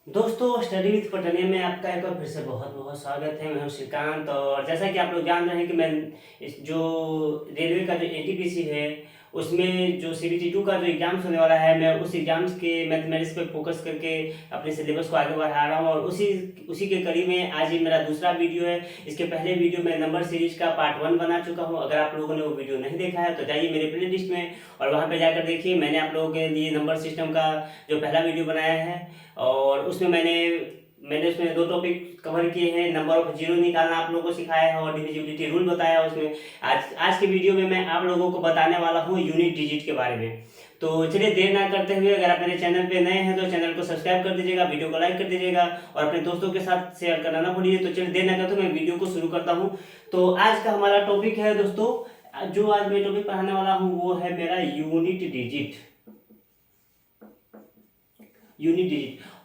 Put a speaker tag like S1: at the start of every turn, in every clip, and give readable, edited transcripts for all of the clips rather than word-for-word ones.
S1: दोस्तों, study with पटनिया में आपका एक बार फिर से बहुत बहुत स्वागत है। मैं हूं श्रीकांत। और जैसा कि आप लोग जान रहे हैं कि मैं इस जो रेलवे का जो एनटीपीसी है उसमें जो सीबीटी 2 का जो एग्ज़ाम्स होने वाला है, मैं उस एग्ज़ाम्स के मैथमेटिक्स पे फोकस करके अपने सिलेबस को आगे बढ़ा रहा हूं। और उसी उसी के कड़ी में आज ये मेरा दूसरा वीडियो है। इसके पहले वीडियो में नंबर सीरीज का पार्ट 1 बना चुका हूँ। अगर आप लोगों ने वो वीडियो नहीं देखा है तो जाइए मेरे प्ले लिस्ट में और वहाँ पर जाकर देखिए। मैंने आप लोगों के लिए नंबर सिस्टम का जो पहला वीडियो बनाया है और उसमें मैंने उसमें दो टॉपिक कवर किए हैं। नंबर ऑफ जीरो निकालना आप लोगों को सिखाया है और डिविजिबिलिटी रूल बताया उसमें। आज के वीडियो में मैं आप लोगों को बताने वाला हूँ यूनिट डिजिट के बारे में। तो चलिए देर ना करते हुए, अगर आप मेरे चैनल पे नए हैं तो चैनल को सब्सक्राइब कर दीजिएगा, वीडियो को लाइक कर दीजिएगा और अपने दोस्तों के साथ शेयर करना ना भूलिए। तो चलिए देर ना करते हुए मैं वीडियो को शुरू करता हूँ। तो आज का हमारा टॉपिक है दोस्तों, जो आज मैं टॉपिक पढ़ाने वाला हूँ वो है मेरा यूनिट डिजिट।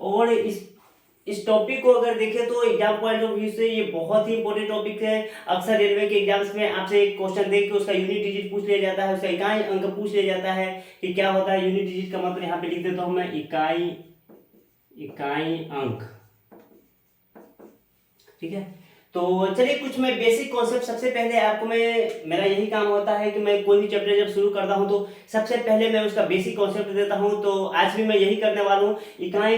S1: और इस टॉपिक को अगर देखें तो एग्जाम पॉइंट ऑफ व्यू से ये बहुत ही इंपॉर्टेंट टॉपिक है। अक्सर रेलवे के एग्जाम्स में आपसे एक क्वेश्चन देख के उसका यूनिट डिजिट पूछ लिया जाता है, उसका इकाई अंक पूछ लिया जाता है कि क्या होता है यूनिट डिजिट का मतलब। यहाँ पे लिख देता हूं मैं इकाई अंक। ठीक है, तो चलिए कुछ मैं बेसिक कॉन्सेप्ट सबसे पहले आपको मेरा यही काम होता है कि मैं कोई भी चैप्टर जब शुरू करता हूं तो सबसे पहले मैं उसका बेसिक कॉन्सेप्ट देता हूं। तो आज भी मैं यही करने वाला हूं। इकाई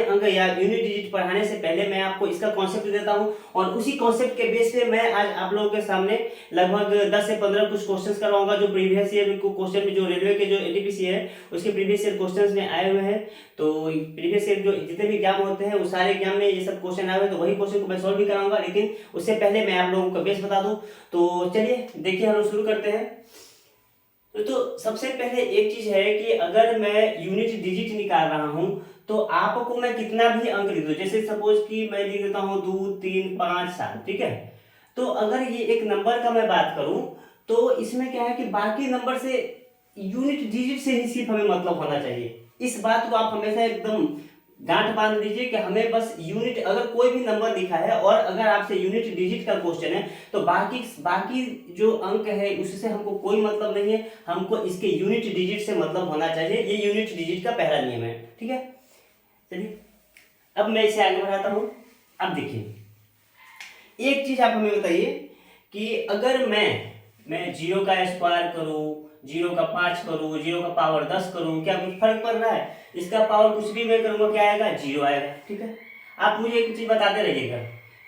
S1: अंक या यूनिट डिजिट पढ़ाने से पहले मैं आपको इसका कॉन्सेप्ट देता हूं और उसी कॉन्सेप्ट के बेस पे मैं आज आप लोगों के सामने लगभग 10 से 15 कुछ क्वेश्चन करवाऊंगा जो प्रीवियस ईयर क्वेश्चन में, जो रेलवे के जो एनटीपीसी है उसके प्रीवियस ईयर क्वेश्चन में आए हुए हैं। तो प्रीवियस ईयर जो जितने भी एग्जाम होते हैं उस सारे एग्जाम में ये सब क्वेश्चन आए हुए, तो वही क्वेश्चन को मैं सॉल्व भी कराऊंगा। लेकिन उससे पहले मैं आप लोगों को बेस बता दूं। तो चलिए देखिए, हम लोग शुरू करते हैं। तो सबसे पहले एक चीज है कि अगर मैं यूनिट डिजिट निकाल रहा हूं तो आपको मैं कितना भी अंक लिख दूं, जैसे सपोज कि मैं लिख देता हूं 2 3 5 7, ठीक है। तो अगर ये एक नंबर का मैं बात करूं तो इसमें क्या है कि बाकी नंबर से यूनिट डिजिट से ही सिर्फ हमें मतलब होना चाहिए। इस बात को आप हमेशा एकदम गांठ बांध लीजिए कि हमें बस यूनिट, अगर कोई भी नंबर लिखा है और अगर आपसे यूनिट डिजिट का क्वेश्चन है तो बाकी बाकी जो अंक है उससे हमको कोई मतलब नहीं है, हमको इसके यूनिट डिजिट से मतलब होना चाहिए। ये यूनिट डिजिट का पहला नियम है, ठीक है। चलिए अब मैं इसे आगे बढ़ाता हूं। अब देखिए एक चीज आप हमें बताइए कि अगर मैं जीरो का स्क्वायर करूं, जीरो का 5 करूं, जीरो का पावर 10 करूं, क्या कुछ फर्क पड़ रहा है? इसका पावर कुछ भी मैं करूंगा क्या आएगा? जीरो आएगा, ठीक है। आप मुझे एक चीज बताते रहिएगा।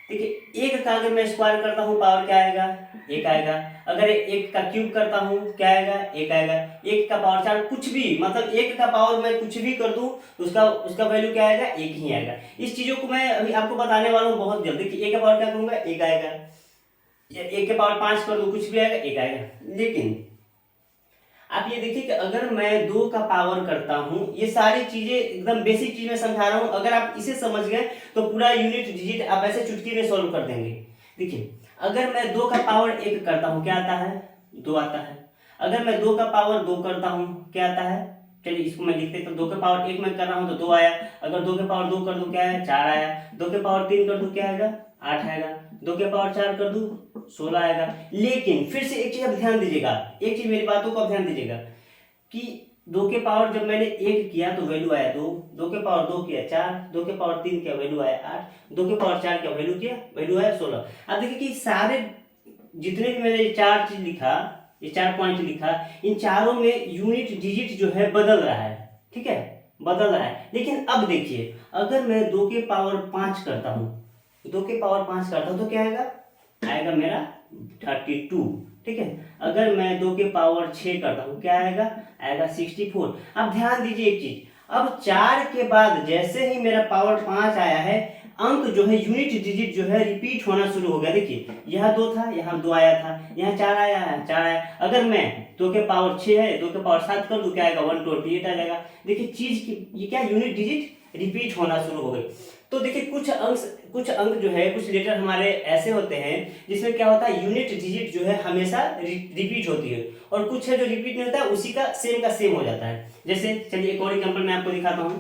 S1: देखिए एक का अगर मैं स्क्वायर करता हूं पावर क्या आएगा? एक आएगा। अगर एक का क्यूब करता हूं क्या आएगा? एक आएगा। एक का पावर 4, कुछ भी मतलब एक का पावर मैं कुछ भी कर दूं तो उसका उसका वैल्यू क्या आएगा? एक ही आएगा। इस चीजों को मैं अभी आपको बताने वाला हूँ बहुत जल्दी कि एक का पावर क्या करूंगा? एक आएगा। एक के पावर 5 कर दो कुछ भी आएगा? एक आएगा। लेकिन आप ये देखिए कि अगर मैं 2 का पावर करता हूं, ये सारी चीजें एकदम बेसिक चीज में समझा रहा हूं, अगर आप इसे समझ गए तो पूरा यूनिट डिजिट आप ऐसे चुटकी में सॉल्व कर देंगे। देखिए अगर मैं 2 का पावर 1 करता हूं क्या आता है? 2 आता है। अगर मैं 2 का पावर 2 करता हूं क्या आता है? चलिए इसको मैं लिखते तो 2 के पावर 1 में कर रहा हूं तो 2 आया। अगर 2 के पावर 2 कर दूं क्या है? 4 आया। 2 के पावर 3 कर दूं क्या आएगा? 8 आएगा। 2 के पावर 4 कर दूं 16 आएगा। लेकिन फिर से एक चीज आप ध्यान दीजिएगा, एक चीज मेरी बातों को आप ध्यान दीजिएगा कि 2 के पावर जब मैंने 1 किया तो वैल्यू आया 2, 2 के पावर 2 किया 4, 2 के पावर 3 किया वैल्यू आया 8, 2 के पावर 4 किया वैल्यू किया वैल्यू आया 16। अब देखिए कि सारे जितने भी मैंने चार चीज लिखा, ये 4 पॉइंट लिखा, इन चारों में यूनिट डिजिट जो है बदल रहा है, ठीक है, बदल रहा है। लेकिन अब देखिए अगर मैं 2 के पावर 5 करता हूं, 2 के पावर 5 करता हूं तो क्या आएगा? आएगा मेरा 32, ठीक है। अगर मैं 2 के पावर 6 करता हूं क्या आएगा? आएगा 64। अब ध्यान दीजिए एक चीज, अब 4 के बाद जैसे ही मेरा पावर 5 आया है, अंक जो है यूनिट डिजिट जो है रिपीट होना शुरू हो गया। देखिए यहाँ 2 था, यहाँ 2 आया था, यहाँ 4 आया, यहाँ 4 आया। अगर मैं 2 के पावर 6 है 2 के पावर 7 कर दूं क्या आएगा? 128 आ जाएगा। देखिए चीज की ये क्या, यूनिट डिजिट रिपीट होना शुरू हो गई। तो देखिए कुछ अंक जो है, कुछ लेटर हमारे ऐसे होते हैं जिसमें क्या होता है यूनिट डिजिट जो है हमेशा रिपीट होती है, और कुछ है जो रिपीट नहीं होता है, उसी का सेम हो जाता है। जैसे चलिए एक और एग्जांपल मैं आपको दिखाता हूं।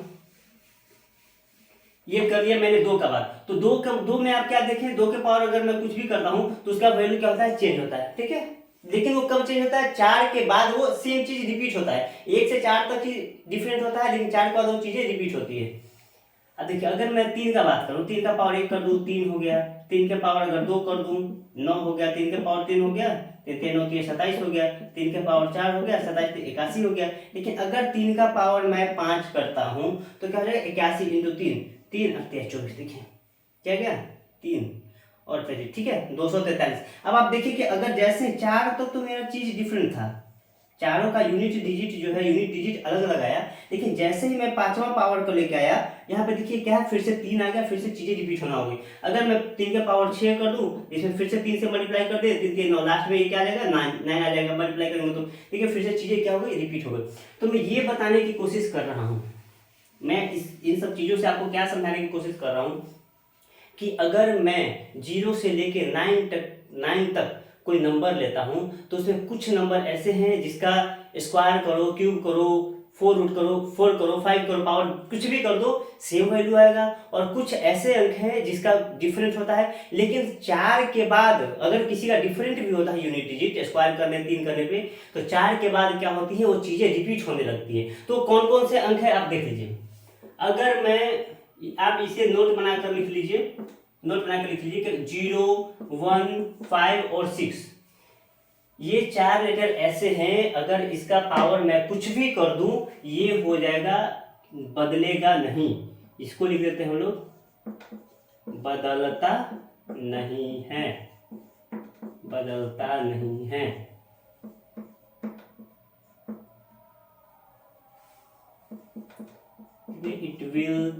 S1: ये कर दिया मैंने 2 का बात, तो 2 में आप क्या देखें, 2 के पावर अगर मैं कुछ भी करता हूं तो उसका वैल्यू क्या होता है? चेंज होता है, ठीक है। लेकिन वो कब चेंज होता है? 4 के बाद वो सेम चीज रिपीट होता है। 1 से 4 तक डिफरेंट होता है, लेकिन 4 के बाद वो चीजें रिपीट होती है। अब देखिए अगर मैं 3 का बात करूँ, 3 का पावर 1 कर दूँ 3 हो गया, 3 के पावर अगर 2 कर दूँ 9 हो गया, 3 के पावर 3 हो गया, 3 3 होती है 27 हो गया, 3 के पावर 4 हो गया 27 81 हो गया। लेकिन अगर 3 का पावर मैं 5 करता हूँ तो क्या हो जाएगा 81 इंटू 3, 3 8 24, देखिए क्या गया 3 और फिर ठीक है 243। अब आप देखिए कि अगर जैसे 4 तक तो मेरा चीज डिफरेंट था, चारों का यूनिट डिजिट जो है यूनिट डिजिट अलग अलग आया, लेकिन जैसे ही मैं पांचवा पावर को लेके आया यहाँ पे देखिए क्या है, फिर से 3 आ गया, फिर से चीजें रिपीट होना होगी। अगर मैं 3 का पावर 6 कर दूं, इसमें फिर से 3 से मल्टीप्लाई कर दे, 3 3 9, लास्ट में ये क्या आ जाएगा 9 आ जाएगा, मल्टीप्लाई करेंगे तो देखिए फिर से चीजें क्या हो गई, रिपीट हो गई। तो मैं ये बताने की कोशिश कर रहा हूँ, मैं इन सब चीजों से आपको क्या समझाने की कोशिश कर रहा हूँ कि अगर मैं 0 से लेके 9 तक कोई नंबर लेता हूं तो उसमें कुछ नंबर ऐसे हैं जिसका स्क्वायर करो, क्यूब करो, 4 रूट करो, 4 करो, 5 करो, पावर कुछ भी कर दो सेम वैल्यू आएगा। और कुछ ऐसे अंक हैं जिसका डिफरेंट होता है, लेकिन 4 के बाद अगर किसी का डिफरेंट भी होता है यूनिट डिजिट स्क्वायर करने 3 करने पे, तो 4 के बाद क्या होती है वो चीजें रिपीट होने लगती है। तो कौन कौन से अंक है आप देख लीजिए। अगर मैं, आप इसे नोट बनाकर लिख लीजिए, नोट बनाकर लिख लीजिए कि 0 1 5 और 6, ये 4 लेटर ऐसे हैं अगर इसका पावर मैं कुछ भी कर दूं ये हो जाएगा, बदलेगा नहीं। इसको लिख देते हैं हम लोग, बदलता नहीं है, बदलता नहीं है। इट विल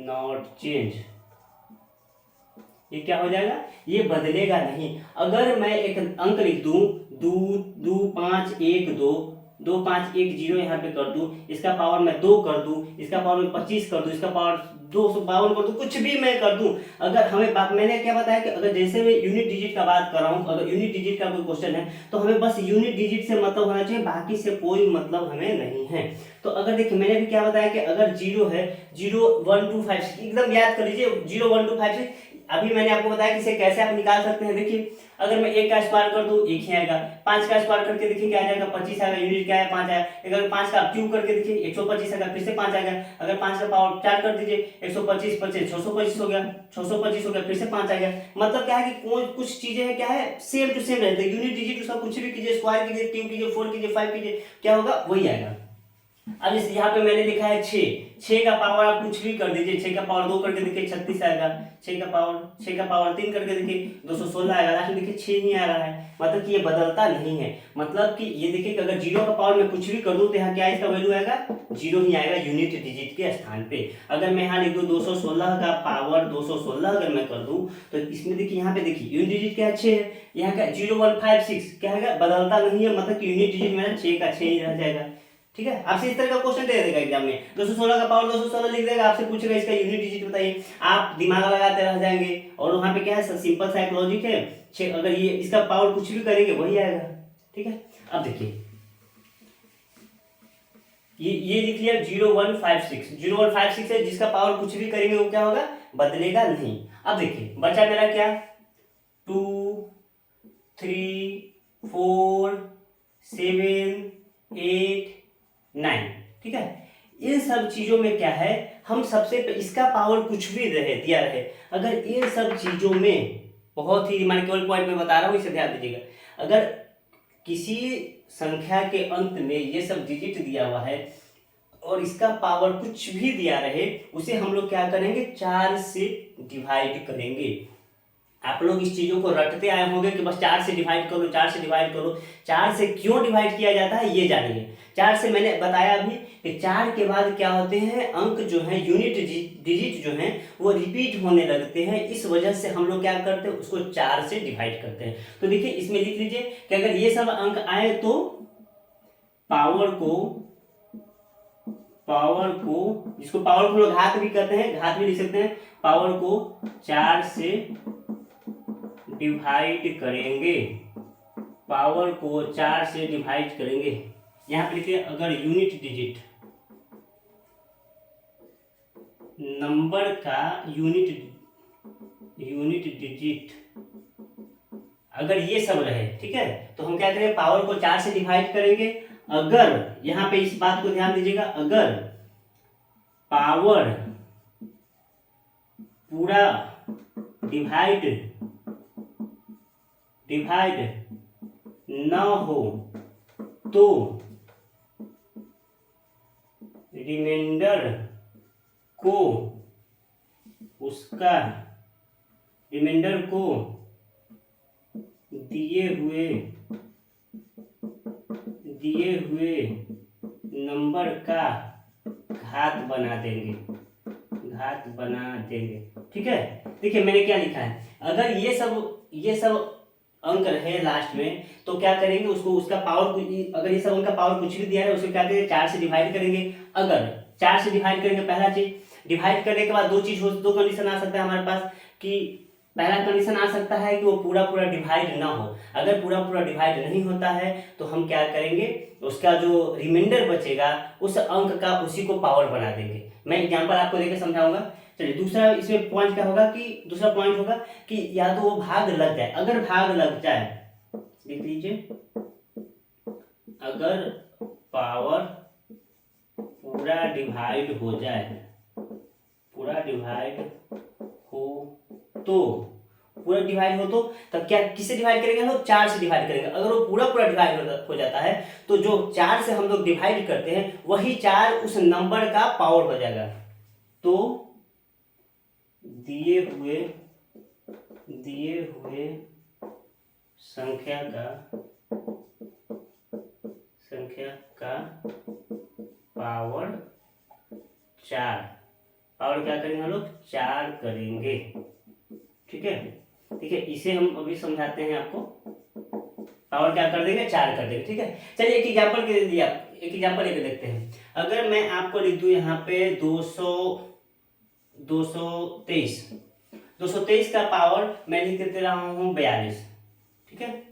S1: नॉट चेंज, ये क्या हो जाएगा, ये बदलेगा नहीं। अगर मैं एक अंक लिख दूं 2 2 5 1 2 2 5 1 0 यहाँ पे कर दूं, इसका पावर मैं 2 कर दूं, इसका पावर मैं 25 कर दूं, इसका पावर 252 कर दूं, कुछ भी मैं कर दूं, अगर हमें मैंने क्या बताया कि अगर जैसे मैं यूनिट डिजिट का बात कर रहा हूं, अगर यूनिट डिजिट का कोई क्वेश्चन है तो हमें बस यूनिट डिजिट से मतलब होना चाहिए, बाकी से कोई मतलब हमें नहीं है। तो अगर देखिए मैंने भी क्या बताया कि अगर 0 है, 0 1 2 5 6, एकदम याद कर लीजिए 0 1 2 5 6। अभी मैंने आपको बताया कि इसे कैसे आप निकाल सकते हैं। देखिए अगर मैं 1 का स्क्वायर कर दूं 1 ही आएगा, 5 का स्क्वायर करके देखिए क्या आ जाएगा 25 आएगा, यूनिट क्या है 5 आएगा। अगर 5 का क्यूब करके देखिए 125 आएगा, फिर से 5 आएगा। अगर 5 का पावर 4 कर दीजिए 125 25 625 हो गया, 625 हो गया, फिर से 5 आएगा। मतलब क्या है कि कोई कुछ चीजें हैं क्या है सेम टू सेम रहते हैं, यूनिट डिजिट उसका कुछ भी कीजिए, स्क्वायर कीजिए, क्यूब कीजिए, 4 कीजिए, 5 कीजिए, क्या होगा वही आएगा। अब इस यहाँ पे मैंने लिखा है 6, 6 का पावर आप कुछ भी कर दीजिए, 6 का पावर 2 करके देखिए 36 आएगा, 6 का पावर 3 करके देखिए 216 आएगा, लास्ट में देखिए 6 ही आ रहा है। मतलब कि ये बदलता नहीं है, मतलब कि ये देखिए कि अगर 0 का पावर मैं कुछ भी कर दूं तो यहाँ क्या इसका वैल्यू आएगा 0 ही आएगा यूनिट डिजिट के स्थान पे। अगर मैं यहाँ लिख दूं 216 का पावर 216 अगर मैं कर दूं तो इसमें देखिए यहाँ पे देखिए यूनिट डिजिट क्या 6 है, यहाँ का 0156 क्या है बदलता नहीं है, मतलब कि यूनिट डिजिट मेरा 6 का 6 ही रह जाएगा। ठीक है, आपसे इस तरह का क्वेश्चन दे देगा एग्जाम में, 216 का पावर 216 लिख देगा, आपसे पूछेगा इसका यूनिट डिजिट बताइए, आप दिमाग लगाते रह जाएंगे। और वहां पे क्या है सिंपल सा एक लॉजिक है, अगर ये इसका पावर कुछ भी करेंगे वही आएगा। ठीक है, अब देखिए ये लिख लिया 0156 है, जिसका पावर कुछ भी करेंगे वो क्या होगा बदलेगा नहीं। अब देखिए बचा मेरा क्या 2 3 4 7 8 9। ठीक है, इन सब चीजों में क्या है हम सबसे इसका पावर कुछ भी रहे दिया रहे, अगर इन सब चीजों में बहुत ही मैं केवल पॉइंट में बता रहा हूं इसे ध्यान दीजिएगा, अगर किसी संख्या के अंत में ये सब डिजिट दिया हुआ है और इसका पावर कुछ भी दिया रहे उसे हम लोग क्या करेंगे 4 से डिवाइड करेंगे। आप लोग इस चीजों को रटते आए होंगे कि बस 4 से डिवाइड करो, 4 से डिवाइड करो। 4 से क्यों डिवाइड किया जाता है ये जानिए। 4 से मैंने बताया अभी कि 4 के बाद क्या होते हैं अंक जो है यूनिट डिजिट जो है वो रिपीट होने लगते हैं, इस वजह से हम लोग क्या करते हैं उसको 4 से डिवाइड करते हैं। तो देखिए इसमें लिख लीजिए कि अगर ये सब अंक आए तो पावर को जिसको पावर को लोग घात भी कहते हैं, घात भी लिख सकते हैं, पावर को 4 से डिवाइड करेंगे, पावर को 4 से डिवाइड करेंगे। यहां पे लिखिए अगर यूनिट डिजिट नंबर का यूनिट डिजिट अगर ये सब रहे, ठीक है, तो हम क्या करेंगे पावर को 4 से डिवाइड करेंगे। अगर यहां पे इस बात को ध्यान दीजिएगा, अगर पावर पूरा डिवाइड न हो तो रिमाइंडर को दिए हुए नंबर का घात बना देंगे। ठीक है, देखिए मैंने क्या लिखा है, अगर ये सब अंक रहे लास्ट में तो क्या करेंगे, उसको उसका पावर, अगर ये सब अंक का पावर कुछ भी दिया है उसको क्या करेंगे, 4 से डिवाइड करेंगे। अगर 4 से डिवाइड करेंगे, पहला चीज डिवाइड करने के बाद दो कंडीशन आ सकता है हमारे पास, कि पहला कंडीशन आ सकता है कि वो पूरा डिवाइड ना हो। अगर पूरा डिवाइड नहीं होता है तो हम क्या करेंगे, उसका जो रिमाइंडर बचेगा उस अंक का उसी को पावर बना देंगे। मैं एग्जांपल आपको देकर समझाऊंगा। चलिए, दूसरा इसमें पॉइंट क्या होगा कि दूसरा पॉइंट होगा कि या तो वो भाग लग जाए। अगर भाग लग जाए, देख लीजिए, अगर पावर पूरा डिवाइड हो तो तब क्या, किससे डिवाइड करेंगे हम लोग, 4 से डिवाइड करेंगे। अगर वो पूरा डिवाइड हो जाता है तो जो 4 से हम लोग डिवाइड करते हैं वही 4 उस नंबर का पावर हो जाएगा। तो दिए हुए संख्या का पावर 4, पावर क्या करेंगे हम लोग, 4 करेंगे। ठीक है, इसे हम अभी समझाते हैं आपको। पावर क्या कर देंगे, 4 कर देंगे। ठीक है, चलिए एक एग्जांपल के दिया, एक एग्जांपल लेके देखते हैं। अगर मैं आपको लिख दूं यहाँ पे 223 का पावर मैं लिख दे रहा हूँ 42। ठीक है,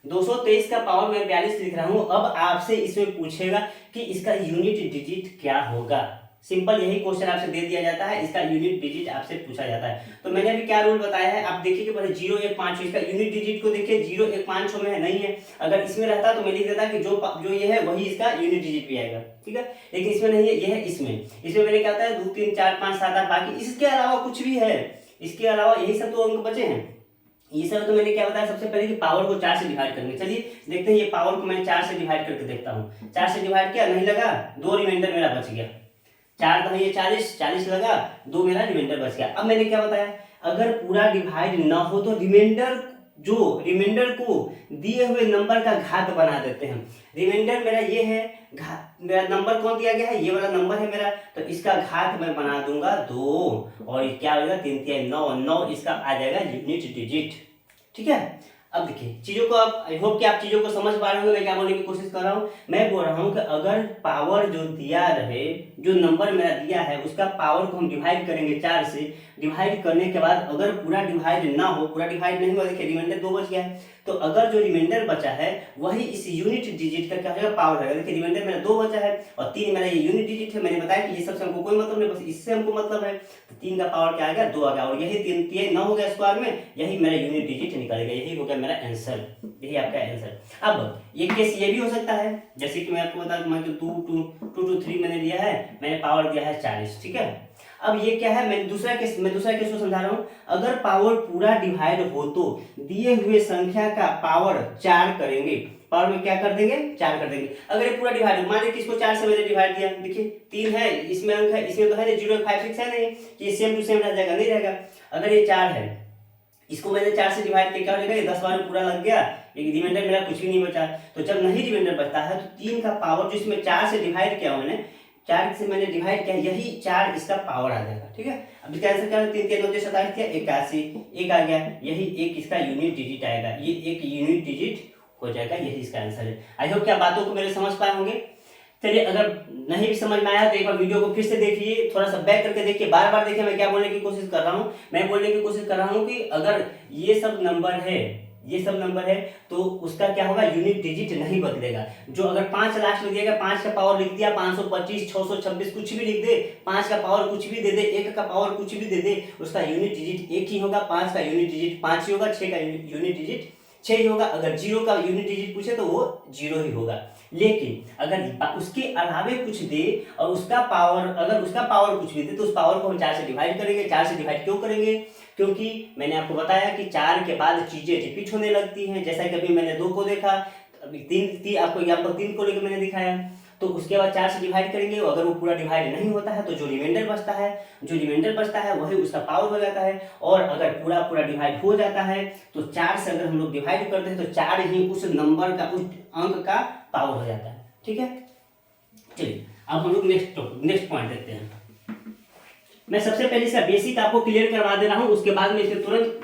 S1: 223 का पावर मैं 42 लिख रहा हूँ। अब आपसे इसमें पूछेगा कि इसका यूनिट डिजिट क्या होगा। सिंपल यही क्वेश्चन आपसे दे दिया जाता है, इसका यूनिट डिजिट आपसे पूछा जाता है। तो मैंने अभी क्या रूल बताया है, आप देखिए कि पहले 0 1 5 इसका यूनिट डिजिट को देखिए, 0 1 5 में है, नहीं है। अगर इसमें रहता तो मैं लिख देता कि जो ये है वही इसका यूनिट डिजिट भी आएगा। ठीक है, लेकिन इसमें नहीं है, ये है इसमें मैंने क्या होता है 2 3 4 5 7 8, बाकी इसके अलावा कुछ भी है, इसके अलावा यही सब तो अंक बचे हैं। ये सब तो मैंने क्या बताया, सबसे पहले कि पावर को 4 से डिवाइड करेंगे। चलिए देखते हैं, ये पावर को मैं 4 से डिवाइड करके देखता हूँ। 4 से डिवाइड किया, नहीं लगा, 2 रिमाइंडर मेरा बच गया। 4 तो ये 40 लगा, 2 मेरा रिमाइंडर बच गया। अब मैंने क्या बताया, अगर पूरा डिवाइड ना हो तो रिमाइंडर को दिए हुए नंबर का घात बना देते हैं। रिमाइंडर मेरा ये है, मेरा नंबर कौन दिया गया है, ये वाला नंबर है मेरा, तो इसका घात मैं बना दूंगा 2, और क्या होगा 3 3 9 इसका आ जाएगा यूनिट डिजिट। ठीक है, अब देखिए चीजों को, आप आई होप कि आप चीजों को समझ पा रहे होंगे। मैं क्या बोलने की कोशिश कर रहा हूँ, मैं बोल रहा हूँ कि अगर पावर जो दिया रहे, जो नंबर मेरा दिया है उसका पावर को हम डिवाइड करेंगे 4 से। डिवाइड करने के बाद अगर पूरा डिवाइड ना हो, पूरा डिवाइड नहीं हुआ, देखिए रिमाइंडर 2 बच गया है, तो अगर जो रिमाइंडर बचा है वही इस यूनिट डिजिट का क्या होगा, पावर है। देखिए रिमाइंडर मेरा 2 बचा है और 3 मेरा ये यूनिट डिजिट है। मैंने बताया कि ये सबसे हमको कोई मतलब नहीं, बस इससे हमको मतलब है। तो 3 का पावर क्या आ गया, 2 आ गया, और यही 3 3 9 हो गया स्क्वायर में, यही मेरा यूनिट डिजिट निकलेगा, यही हो गया मेरा आंसर, यही आपका आंसर। अब एक केस ये भी हो सकता है, जैसे कि मैं आपको बता दूं, मैं 2 2 3 मैंने लिया है, मैंने पावर दिया है 40। ठीक है, अब ये क्या है, मैं दूसरा केस को समझा रहा हूं। अगर पावर पूरा डिवाइड हो तो दिए हुए संख्या का पावर 4 करेंगे। पावर में क्या कर देंगे, 4 कर देंगे। अगर ये पूरा डिवाइड, मान लीजिए इसको 4 से मैंने डिवाइड दिया, देखिए 3 है, इसमें अंक है, इसमें तो है 0 5 6 है नहीं, ये सेम टू सेम रह जाएगा, नहीं रहेगा। अगर ये 4 है, इसको मैंने 4 से डिवाइड किया, क्या हो जाएगा, 10 बार में पूरा लग गया, एक रिमाइंडर मेरा कुछ भी नहीं बचा। तो जब नहीं रिमाइंडर बचता है तो 3 का पावर, जो इसमें 4 से डिवाइड किया मैंने, 4 से मैंने डिवाइड किया, यही 4 इसका पावर आ जाएगा। ठीक है, अब इसका आंसर क्या है, 3 3 9 27 किया, 81, 1 आ गया, यही एक इसका यूनिट डिजिट आएगा, ये एक यूनिट डिजिट हो जाएगा, यही इसका आंसर है। आई होप कि आप बातों को मेरे समझ पाए होंगे। चलिए, अगर नहीं भी समझ में आया तो एक बार वीडियो को फिर से देखिए, थोड़ा सा बैक करके देखिए, बार बार देखिए। मैं क्या बोलने की कोशिश कर रहा हूँ, मैं बोलने की कोशिश कर रहा हूँ कि अगर ये सब नंबर है तो उसका क्या होगा, यूनिट डिजिट नहीं बदलेगा। जो अगर 5 लास्ट में दिएगा, 5 का पावर लिख दिया, 525 626 कुछ भी लिख दे, 5 का पावर कुछ भी दे दे, 1 का पावर कुछ भी दे दे, उसका यूनिट डिजिट एक ही होगा, 5 का यूनिट डिजिट 5 ही होगा, 6 का यूनिट डिजिट 6 ही होगा। अगर 0 का यूनिट डिजिट पूछे तो वो 0 ही होगा। लेकिन अगर उसके अलावे कुछ दे और उसका पावर, अगर उसका पावर कुछ भी दे तो उस पावर को हम 4 से डिवाइड करेंगे। 4 से डिवाइड क्यों करेंगे? क्योंकि मैंने आपको बताया कि 4 के बाद चीजें रिपीट होने लगती हैं। जैसा कि अभी मैंने 2 को देखा, अभी 3 आपको एग्जाम्पल 3 को लेकर मैंने दिखाया, तो उसके बाद 4 से डिवाइड करेंगे। अगर वो पूरा डिवाइड नहीं होता है तो जो रिमाइंडर बचता है वही उसका पावर हो जाता है। और अगर पूरा पूरा डिवाइड हो जाता है तो 4 से अगर हम लोग डिवाइड करते हैं तो 4 ही उस नंबर का, उस अंक का पावर हो जाता है। ठीक है, चलिए अब हम लोग नेक्स्ट पॉइंट देखते हैं। मैं सबसे पहले इसका बेसिक आपको क्लियर करवा दे रहा हूं, उसके बाद में इसके तुरंत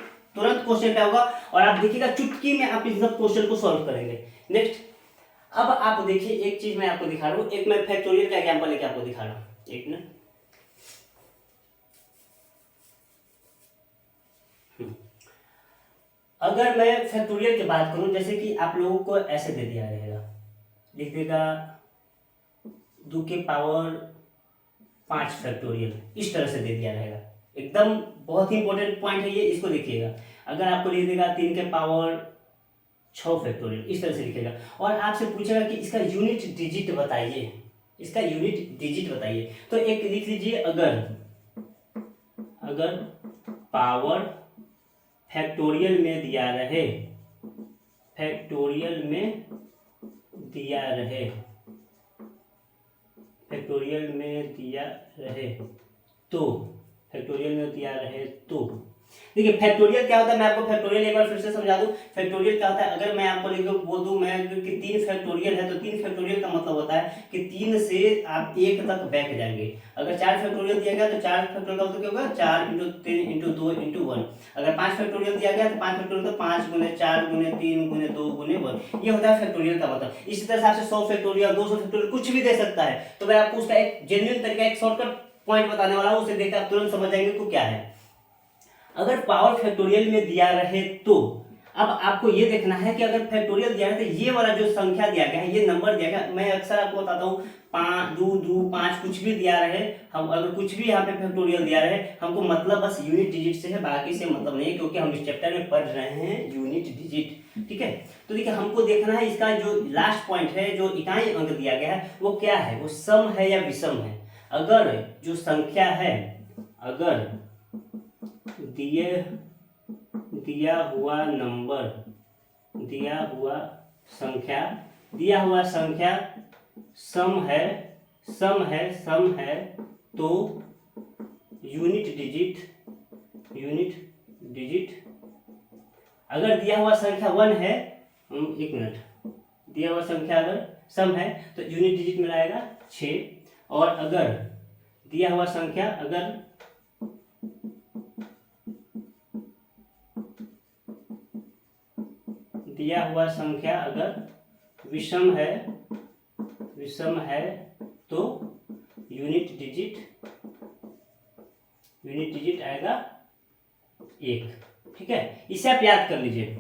S1: क्वेश्चन क्या होगा और आप देखिएगा चुटकी में आप इस सब क्वेश्चन को सॉल्व करेंगे। नेक्स्ट, अब आप देखिए एक चीज मैं आपको दिखा रहा हूं, एक मैं फैक्टोरियल का एग्जांपल लेके आपको दिखा रहा हूं। एक मिनट, अगर मैं फैक्टोरियल की बात करूं, जैसे कि आप लोगों को ऐसे दे दिया रहेगा, लिख देगा 2 के पावर 5 फैक्टोरियल, इस तरह से दे दिया रहेगा। एकदम बहुत ही इंपॉर्टेंट पॉइंट है ये, इसको देखिएगा। अगर आपको लिख देगा 3 के पावर 6 फैक्टोरियल, इस तरह से लिखेगा और आपसे पूछेगा कि इसका यूनिट डिजिट बताइए, इसका यूनिट डिजिट बताइए। तो एक लिख लीजिए, अगर पावर फैक्टोरियल में दिया रहे, फैक्टोरियल में दिया रहे तो फैक्टोरियल में दिया रहे तो देखिए फैक्टोरियल क्या होता है, मैं आपको फैक्टोरियल एक बार फिर से समझा दूं। फैक्टोरियल क्या होता है, अगर मैं आपको लिख बोल दूं मैं कि 3 फैक्टोरियल है, तो 3 फैक्टोरियल का मतलब होता है कि 3 से आप 1 तक बैक जाएंगे। अगर 4 फैक्टोरियल दिया गया तो 4 फैक्टोरियल का मतलब क्या होगा, 4 × 3 × 2 × 1। अगर 5 फैक्टोरियल दिया गया तो 5 फैक्टोरियल तो 5 × 4 × 3 × 2 × 1, ये होता है फैक्टोरियल का मतलब। इसी तरह से आपसे 100 फैक्टोरियल 200 फैक्टोरियल कुछ भी दे सकता है। तो मैं आपको उसका एक जेन्युइन तरीका, एक शॉर्टकट पॉइंट बताने वाला हूं, उसे देखकर आप तुरंत समझ जाएंगे तो क्या है। अगर पावर फैक्टोरियल में दिया रहे तो अब आपको ये देखना है कि अगर फैक्टोरियल दिया है तो ये वाला जो संख्या दिया गया है, ये नंबर दिया गया, मैं अक्सर आपको बताता हूँ 5 2 5 कुछ भी दिया रहे, हम अगर कुछ भी यहाँ पे फैक्टोरियल दिया रहे, हमको मतलब बस यूनिट डिजिट से है, बाकी से मतलब नहीं है, क्योंकि हम इस चैप्टर में पढ़ रहे हैं यूनिट डिजिट। ठीक है, तो देखिए हमको देखना है इसका जो लास्ट पॉइंट है, जो इकाई अंक दिया गया है वो क्या है, वो सम है या विषम है। अगर जो संख्या है, अगर दिया हुआ नंबर, दिया हुआ संख्या सम है तो यूनिट डिजिट, अगर दिया हुआ संख्या 1 है, एक मिनट, दिया हुआ संख्या अगर सम है तो यूनिट डिजिट में आएगा 6, और अगर दिया हुआ संख्या अगर विषम है तो यूनिट डिजिट आएगा 1। ठीक है, इसे आप याद कर लीजिए।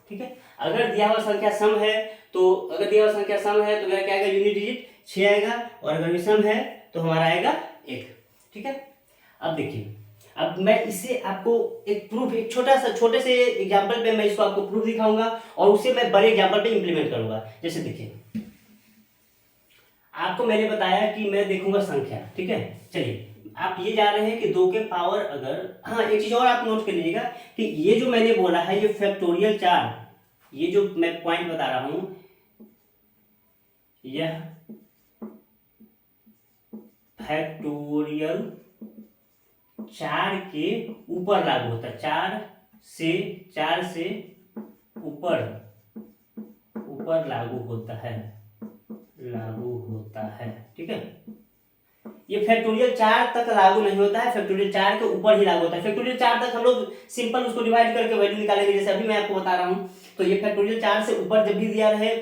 S1: ठीक है, अगर दिया हुआ संख्या सम है तो मेरा क्या आएगा, यूनिट डिजिट 6 आएगा, और अगर विषम है तो हमारा आएगा 1। ठीक है, अब देखिए, अब मैं इसे आपको एक प्रूफ, एक छोटे से एग्जांपल पे मैं इसको आपको प्रूफ दिखाऊंगा और उसे मैं बड़े एग्जांपल पे इंप्लीमेंट करूंगा। जैसे देखिए, आपको मैंने बताया कि मैं देखूंगा संख्या। ठीक है, चलिए आप ये जा रहे हैं कि 2 के पावर अगर, हाँ एक चीज और आप नोट कर लीजिएगा कि ये जो मैंने बोला है, ये फैक्टोरियल 4, ये जो मैं पॉइंट बता रहा हूं, यह फैक्टोरियल 4 के ऊपर लागू होता है, 4 से ऊपर लागू होता है। ठीक है, ये फैक्टोरियल 4 तक लागू नहीं होता है, फैक्टोरियल 4 के ऊपर ही लागू होता है। फैक्टोरियल 4 तक हम लोग सिंपल उसको डिवाइड करके वैल्यू निकालेंगे, जैसे अभी मैं आपको बता रहा हूं। तो ये फैक्टोरियल 4 से ऊपर जब भी दिया रहे,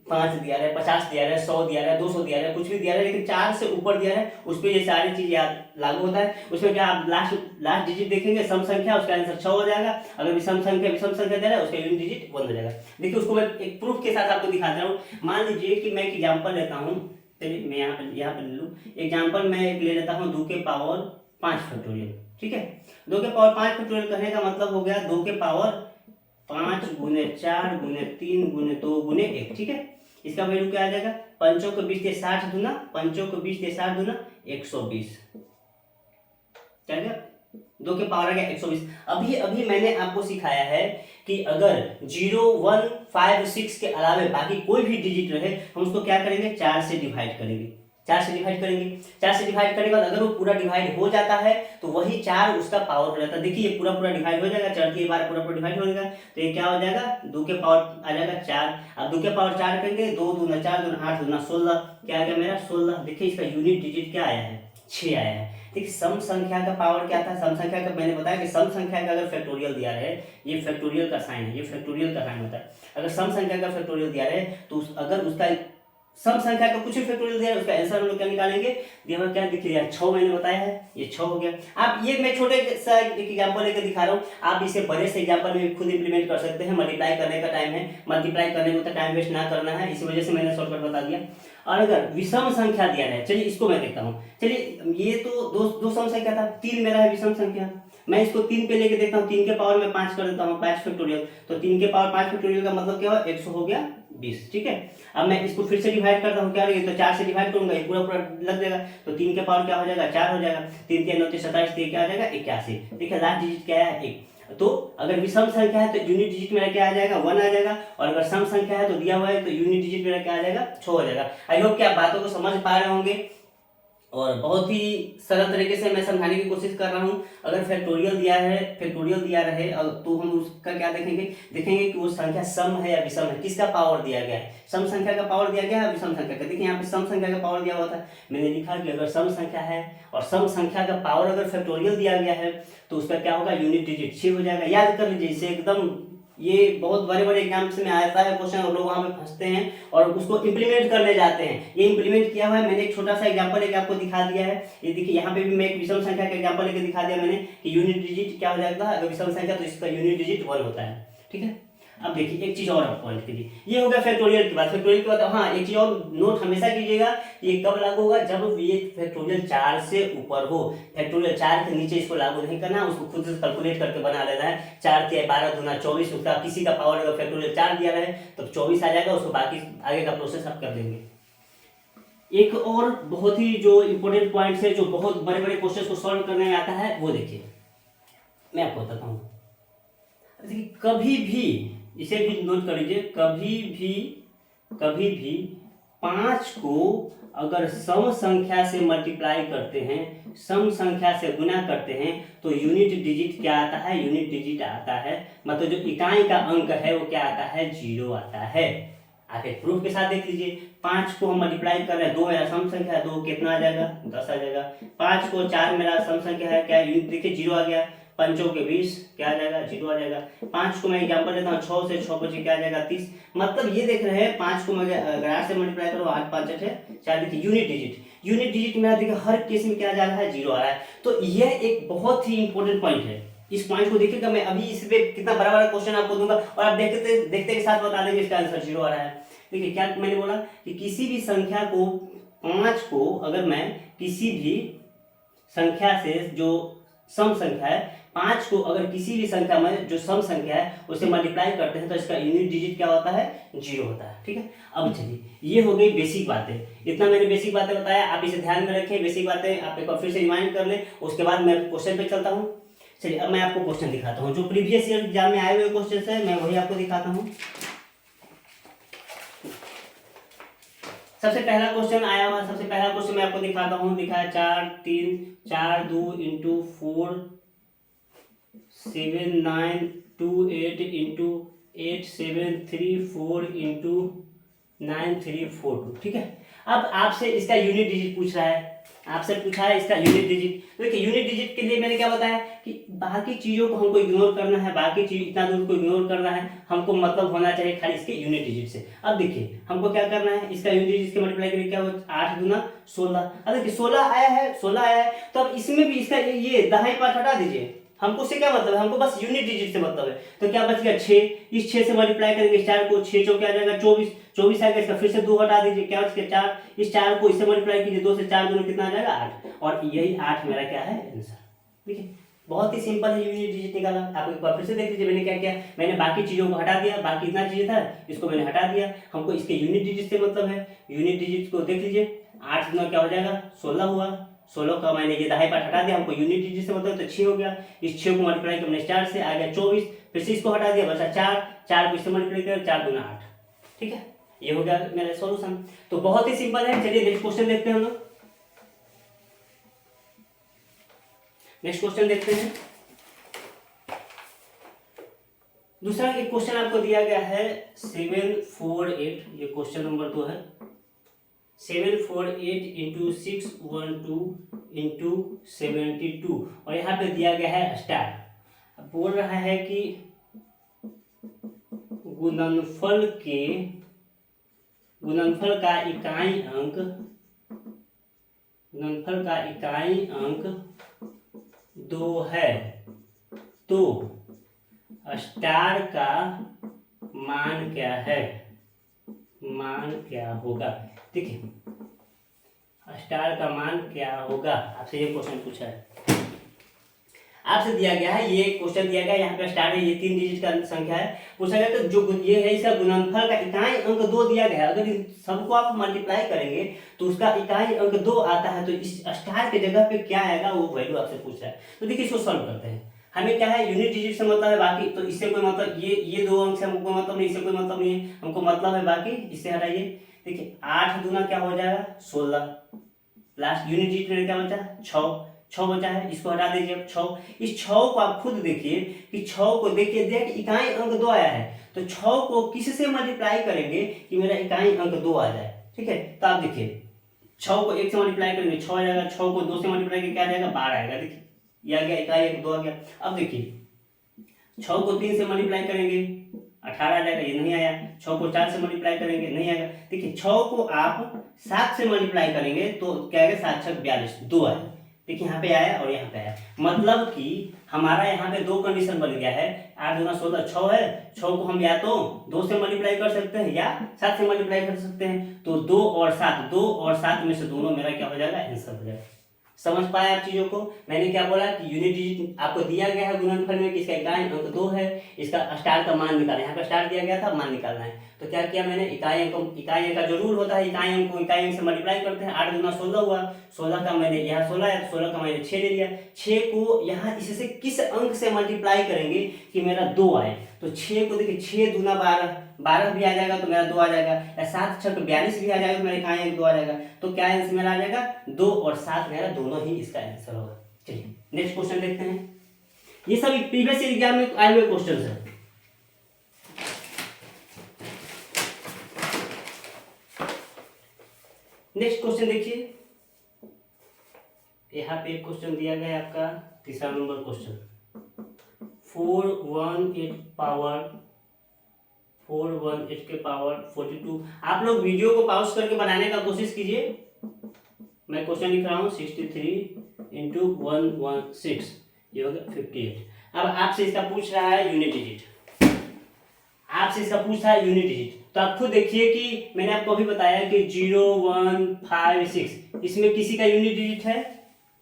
S1: 5 दिया रहे, 50 दिया रहे, 100 दिया रहे, 200 दिया रहे, कुछ भी दिया रहे, लेकिन 4 से ऊपर दिया रहे, उस पर ये सारी चीज लागू होता है। उसमें क्या आप लास्ट डिजिट देखेंगे, सम संख्या, उसका आंसर 6 हो जाएगा। अगर विषम संख्या दे रहा है, उसका यूनिट डिजिट 1 हो जाएगा। देखिए, उसको मैं एक प्रूफ के साथ आपको दिखाता हूँ। मान लीजिए कि मैं एक एग्जाम्पल लेता हूँ, चलिए मैं यहाँ पे ले लूँ एग्जाम्पल, मैं एक ले लेता हूँ 2 के पावर 5 फैक्टोरियल। ठीक है, 2 के पावर 5 फैक्टोरियल कहने का मतलब हो गया 2 के पावर 5 गुने 4 गुने 3 गुने 2 गुने 1, ठीक है। इसका वैल्यू क्या आ जाएगा, 5 को 20 से 60 दूना, 5 को 20 से 60 दूना 120, क्या गया, 2 के पावर आ गया 120। अभी अभी मैंने आपको सिखाया है कि अगर 0 1 5 6 के अलावे बाकी कोई भी डिजिट रहे हम उसको क्या करेंगे, 4 से डिवाइड करेंगे, 4 से डिवाइड करेंगे। 4 से डिवाइड करने के बाद अगर वो पूरा डिवाइड हो जाता है तो वही 4 उसका पावर हो जाता है। देखिए ये पूरा पूरा डिवाइड हो जाएगा, 4 की बार पूरा पूरा डिवाइड हो जाएगा, तो ये क्या हो जाएगा, 2 के पावर आ जाएगा 4। अब 2 के पावर 4 करेंगे, 2 दूना 4 दूना 8 दूना 16, क्या आ गया मेरा 16। देखिए इसका यूनिट डिजिट क्या आया है, 6 आया है। देखिए सम संख्या का पावर क्या था, सम संख्या का मैंने बताया कि सम संख्या का अगर फैक्टोरियल दिया रहे, ये फैक्टोरियल का साइन है, ये फैक्टोरियल का साइन होता है। अगर सम संख्या का फैक्टोरियल दिया रहे तो अगर उसका सम संख्या का कुछ भी फैक्टोरियल दिया है उसका आंसर हम लोग क्या निकालेंगे, यहाँ क्या दिख रहा है 6 मैंने बताया है, ये 6 हो गया। आप ये मैं छोटे सा एक एग्जांपल लेकर दिखा रहा हूँ, आप इसे बड़े से एग्जांपल में खुद इंप्लीमेंट कर सकते हैं। मल्टीप्लाई करने का टाइम है, मल्टीप्लाई करने में तो टाइम वेस्ट ना करना है, इसी वजह से मैंने शॉर्टकट बता दिया। और अगर विषम संख्या दिया है, चलिए इसको मैं देखता हूँ। चलिए ये तो दो सम संख्या था, 3 मेरा है विषम संख्या, मैं इसको 3 पे लेके देखता हूँ, 3 के पावर में 5 कर देता हूँ, 5 फैक्टोरियल, तो 3 के पावर 5 फैक्टोरियल का मतलब क्या हुआ, 100 हो गया 20, ठीक है। अब मैं इसको फिर से डिवाइड करता हूँ, क्या रहेगा, तो 4 से डिवाइड करूंगा, ये पूरा पूरा लग जाएगा, तो 3 के पावर क्या हो जाएगा, 4 हो जाएगा, 3 3 9 27, क्या आ जाएगा 81। देखिए लास्ट डिजिट क्या है, 1। तो अगर विषम संख्या है तो यूनिट डिजिट मेरा क्या आ जाएगा, 1 आ जाएगा, और अगर सम संख्या है तो दिया हुआ है तो यूनिट डिजिट मेरा क्या आ जाएगा, 6 हो जाएगा। आई होप कि आप बातों को समझ पा रहे होंगे, और बहुत ही सरल तरीके से मैं समझाने की कोशिश कर रहा हूं। अगर फैक्टोरियल दिया रहे तो हम उसका क्या देखेंगे कि वो संख्या सम है या विषम है, किसका पावर दिया गया है, सम संख्या का पावर दिया गया है विषम संख्या का। देखिए यहाँ पे सम संख्या का पावर दिया हुआ था, मैंने लिखा कि अगर सम संख्या है और सम संख्या का पावर अगर फैक्टोरियल दिया गया है तो उसका क्या होगा, यूनिट डिजिट 6 हो जाएगा। याद कर लीजिए इसे एकदम, ये बहुत बड़े बड़े एग्जाम्स में आता है क्वेश्चन, और लोग वहां पे फंसते हैं और उसको इंप्लीमेंट करने जाते हैं। ये इंप्लीमेंट किया हुआ है, मैंने एक छोटा सा एग्जांपल लेके आपको दिखा दिया है। ये देखिए यहाँ पे भी मैं एक विषम संख्या का एग्जांपल लेके दिखा दिया मैंने कि यूनिट डिजिट क्या हो जाएगा, अगर विषम संख्या तो इसका यूनिट डिजिट 1 होता है, ठीक है। अब देखिए एक चीज और आप पॉइंट कीजिए, ये हो गया फैक्टोरियल की बात। फैक्टोरियल की बात, हाँ एक चीज और नोट हमेशा कीजिएगा, ये कब लागू होगा, जब ये फैक्टोरियल 4 से ऊपर हो। फैक्टोरियल 4 के नीचे इसको लागू नहीं करना, उसको खुद से कैलकुलेट करके बना लेना है। 4 के 12 दूना 24, उसका किसी का पावर अगर फैक्टोरियल 4 दिया रहे तो 24 आ जाएगा, उसको बाकी आगे का प्रोसेस आप कर देंगे। एक और बहुत ही जो इंपॉर्टेंट पॉइंट है, जो बहुत बड़े बड़े क्वेश्चन को सॉल्व करने में आता है, वो देखिए मैं आपको बताता हूँ। देखिए कभी भी, इसे भी नोट कर लीजिए, कभी भी 5 को अगर सम संख्या से मल्टीप्लाई करते हैं, सम संख्या से गुना करते हैं तो यूनिट डिजिट क्या आता है, यूनिट डिजिट आता है, मतलब जो इकाई का अंक है वो क्या आता है, 0 आता है। आप एक प्रूफ के साथ देख लीजिए, 5 को हम मल्टीप्लाई कर रहे हैं, 2 मेरा सम संख्या है, 2 कितना आ जाएगा, 10 आ जाएगा। 5 को 4 मेरा सम संख्या है, क्या यूनिट देखिए 0 आ गया, 5 के 20 क्या आ जाएगा, 0 आ जाएगा। 5 को मैं एग्जांपल देता हूँ, 6 से 6 बचे क्या आ जाएगा, 30। मतलब ये देख रहे हैं 5 को मैं अगर 8 से मल्टीप्लाई करो, 8 5 8 है 4, देखिए यूनिट डिजिट मेरा देखिए हर केस में क्या जा रहा है, 0 आ रहा है। तो यह एक बहुत ही इंपॉर्टेंट पॉइंट है, इस पॉइंट को देखिएगा। मैं अभी इस पे कितना बड़ा बड़ा क्वेश्चन आपको दूंगा और आप देखते के साथ बता देंगे इसका आंसर 0 आ रहा है। देखिए क्या मैंने बोला कि किसी भी संख्या को, 5 को अगर मैं किसी भी संख्या से, जो सम संख्या है, 5 को अगर किसी भी संख्या में जो सम संख्या है उसे मल्टीप्लाई करते हैं तो इसका यूनिट डिजिट क्या होता है, 0 होता है, ठीक है। अब चलिए ये हो गई बेसिक बातें, इतना मैंने बेसिक बातें बताया, आप इसे ध्यान में रखें। बेसिक बातें आप एक बार फिर से रिमाइंड कर लें, उसके बाद मैं क्वेश्चन पे चलता हूँ। चलिए अब मैं आपको क्वेश्चन दिखाता हूँ, जो प्रीवियस ईयर एग्जाम में आए हुए क्वेश्चन है मैं वही आपको दिखाता हूँ। सबसे पहला क्वेश्चन आया हुआ, सबसे पहला क्वेश्चन मैं आपको दिखाता हूँ, दिखा है 4 3 4 2 इंटू 4 7 9 2 8 इंटू 8 7 3 4 इंटू 9 3 4 2, ठीक है। अब आपसे इसका यूनिट डिजिट पूछ रहा है, आपसे पूछा है इसका यूनिट डिजिट। तो देखिए यूनिट डिजिट के लिए मैंने क्या बताया कि बाकी चीजों को हमको इग्नोर करना है, बाकी चीज इतना दूर को इग्नोर करना है, हमको मतलब होना चाहिए खाली इसके यूनिट डिजिट से। अब देखिए हमको क्या करना है, इसका यूनिट डिजिट के मल्टीप्लाई करके क्या हो, 8 दूना 16। अब देखिए 16 आया है, तो अब इसमें भी इसका ये दाहिने पार्ट हटा दीजिए, हमको उससे क्या मतलब है, हमको बस यूनिट डिजिट से मतलब है। तो क्या बच गया 6, इस 6 से मल्टीप्लाई करेंगे 4 को, 6 चौके आ जाएगा 24 आ गया, इसका फिर से 2 हटा दीजिए, क्या बच गया 4, इस 4 को इससे मल्टीप्लाई कीजिए, 2 से 4 दूनी कितना आ जाएगा 8, और यही 8 मेरा क्या है आंसर। ठीक है, बहुत ही सिंपल है यूनिट डिजिट निकाला। आप एक बार फिर से देख लीजिए मैंने क्या किया, मैंने बाकी चीज़ों को हटा दिया, बाकी इतना चीज़ था इसको मैंने हटा दिया। हमको इसके यूनिट डिजिट से मतलब है, यूनिट डिजिट को देख लीजिए, 8 गुना क्या हो जाएगा 16 हुआ। 16 का मैंने ये दहाई पार्ट हटा दिया, हमको यूनिट डिजिट से मतलब तो 6 हो गया। इस 6 को मल्टीप्लाई कर हमने 4 से आ गया 24, फिर से इसको हटा दिया बचा 4, 4 को इससे मल्टीप्लाई कर 4 दूना 8। ठीक है, ये हो गया मेरा सॉल्यूशन। तो बहुत ही सिंपल है। चलिए नेक्स्ट क्वेश्चन देखते हैं हम लोग। नेक्स्ट क्वेश्चन देखते हैं। दूसरा एक क्वेश्चन आपको दिया गया है 748, ये क्वेश्चन नंबर 2 है। 748 इंटू 612 इंटू 72 और यहाँ पे दिया गया है स्टार। अब बोल रहा है कि गुणनफल का इकाई अंक, गुणनफल का इकाई अंक 2 है, तो स्टार का मान क्या है, मान क्या होगा। देखिए स्टार का मान क्या होगा, आपसे ये क्वेश्चन पूछा है, आपसे दिया गया है, ये क्वेश्चन दिया गया है, यहाँ पे स्टार है, ये 3 डिजिट का संख्या है, पूछा गया तो जो ये है इसका गुणनफल का इकाई अंक 2 दिया गया है। अगर इन सबको आप मल्टीप्लाई करेंगे तो उसका इकाई अंक 2 आता है, तो इस स्टार के जगह पे क्या आएगा वो वैल्यू आपसे पूछ रहा है। तो देखिए इसको सॉल्व करते हैं। हमें क्या है यूनिट डिजिट से मतलब है बाकी, तो इससे कोई मतलब ये 2 अंक से हमको कोई मतलब नहीं, इससे कोई मतलब नहीं है, हमको मतलब है बाकी, इससे हटाइए। देखिए 8 दूना क्या हो जाएगा 16, लास्ट यूनिट डिजिट में क्या बचा 6 बचा है, इसको हटा दीजिए अब 6। इस 6 को आप खुद देखिए कि 6 को देखिए देख इकाई अंक 2 आया है, तो 6 को किससे मल्टीप्लाई करेंगे कि मेरा इकाई अंक 2 आ जाए। ठीक है, तो आप देखिए 6 को 1 से मल्टीप्लाई करेंगे 6 आ जाएगा, 6 को 2 से मल्टीप्लाई करके क्या आ जाएगा 12 आएगा। देखिए ये आ गया इकाई अंक 2 आ गया। अब देखिए 6 को 3 से मल्टीप्लाई करेंगे 18 आ जाएगा, ये नहीं आया। 6 को 4 से मल्टीप्लाई करेंगे नहीं आएगा। देखिए 6 को आप 7 से मल्टीप्लाई करेंगे तो क्या आएगा 7 6 42 2 आएगा। देखिए यहाँ पे आया और यहाँ पे आया, मतलब कि हमारा यहाँ पे 2 कंडीशन बन गया है। 8 दूना 16 6 है, 6 को हम या तो 2 से मल्टीप्लाई कर सकते हैं या 7 से मल्टीप्लाई कर सकते हैं। तो 2 और 7 में से दोनों मेरा क्या हो जाएगा आंसर हो जाएगा। समझ पाए आप चीजों को। मैंने क्या बोला कि यूनिट डिजिट आपको दिया गया है गुणनफल में कि इसका इकाई अंक 2 है, इसका स्टार का मान निकालना है, यहाँ पे स्टार दिया गया था मान निकालना है। तो क्या किया मैंने इकाई अंक का जो रूल होता है इकाई अंक को इकाई अंक से मल्टीप्लाई करते हैं। 8 दूना 16 हुआ, 16 का मैंने यहाँ 16 है तो 16 का मैंने 6 ले लिया। 6 को यहाँ इससे किस अंक से मल्टीप्लाई करेंगे कि मेरा 2 आए, तो 6 को देखिए 6 दूना 12 भी आ जाएगा तो मेरा 2 आ जाएगा, या 7 6 42 भी आ जाएगा तो मेरा इकाई अंक 2 आ जाएगा। तो क्या आंसर मेरा आ जाएगा 2 और 7 मेरा दोनों ही इसका आंसर होगा। चलिए नेक्स्ट क्वेश्चन देखते हैं। ये सब प्रीवियस एग्जाम में आए हुए क्वेश्चन है। नेक्स्ट क्वेश्चन देखिए, यहाँ पे एक क्वेश्चन दिया गया है आपका 3रा नंबर क्वेश्चन, 418 के पावर 42। आप लोग वीडियो को पॉज करके बनाने का कोशिश कीजिए। मैं क्वेश्चन लिख रहा हूँ 63 इंटू 116, ये हो गया 58। अब आपसे इसका पूछ रहा है यूनिट डिजिट, आपसे इसका पूछ रहा है यूनिट डिजिट। तो आप खुद देखिए कि मैंने आपको अभी बताया कि 0 1 5 6 इसमें किसी का यूनिट डिजिट है,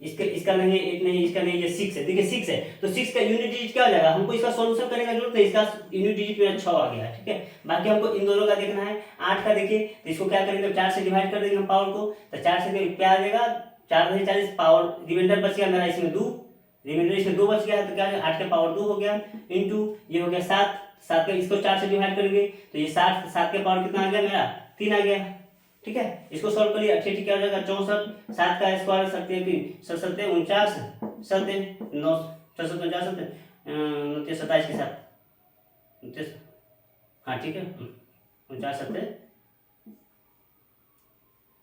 S1: इसका नहीं है, एक नहीं, इसका नहीं, ये 6 है। देखिए 6 है तो 6 का यूनिट डिजिट क्या हो जाएगा, हमको इसका सॉल्यूशन करने का जरूरत है, इसका यूनिट डिजिट मेरा 6 आ गया। ठीक है, बाकी हमको इन दोनों का देखना है। 8 का देखिए तो इसको क्या करेंगे 4 से डिवाइड कर देंगे हम पावर को, तो 4 से क्या आ जाएगा 4 से 40 पावर, रिमाइंडर बच गया मेरा इसमें 2, रिमाइंडर इसमें 2 बच गया है, तो क्या 8 के पावर 2 हो गया इंटू ये हो गया 7 के इसको 4 से डिवाइड करेंगे तो ये 7 के पावर कितना आ गया मेरा 3 आ गया। ठीक है, इसको सॉल्व करिए। 8 क्या हो जाएगा 64, 7 का स्क्वायर 7 49 7 9 4 27 के साथ, हाँ ठीक है 49 7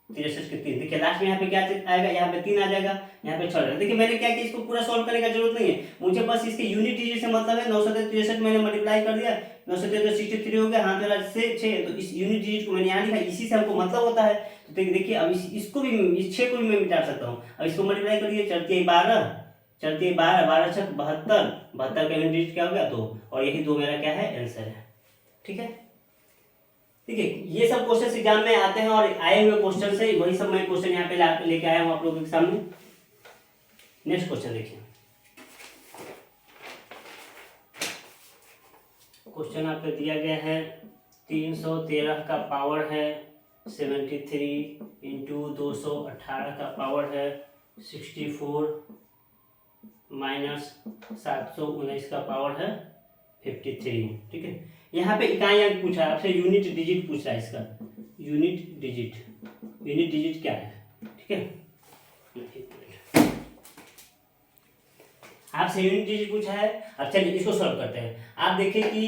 S1: 63 के 3। देखिए लास्ट में यहाँ पे क्या आएगा, यहाँ पे 3 आ जाएगा, यहाँ पे 6 आ जाएगा। देखिए मैंने क्या किया, इसको पूरा सॉल्व करने का जरूरत नहीं है, मुझे बस इसके यूनिट डिजिट से मतलब है। 963 मैंने मल्टीप्लाई कर दिया, 963 63 हो गया, हाथ वाला से 6, तो इस यूनिट डिजिट को मैंने यहाँ लिखा, इसी से हमको मतलब होता है। तो देखिए अब इसको भी, इस 6 को भी मैं मिटा सकता हूँ। अब इसको मल्टीप्लाई कर दिए, चलती है 12 12 6 72, 72 का यूनिट डिजिट क्या हो गया 2, और यही 2 मेरा क्या है आंसर है। ठीक है, ठीक है, ये सब क्वेश्चन एग्जाम में आते हैं और आए हुए क्वेश्चन से वही सब मैं क्वेश्चन यहाँ पे लेके आया हूँ आप लोगों के सामने। नेक्स्ट क्वेश्चन देखिए, क्वेश्चन आपको दिया गया है 313 का पावर है 73 इंटू 218 का पावर है 64 माइनस 719 का पावर है 53। ठीक है, यहाँ पे इकाइयाँ पूछा है आपसे, यूनिट डिजिट पूछा है इसका, यूनिट डिजिट क्या है। ठीक है, आपसे यूनिट डिजिट पूछा है। अब चलिए इसको सॉल्व करते हैं। आप देखिए कि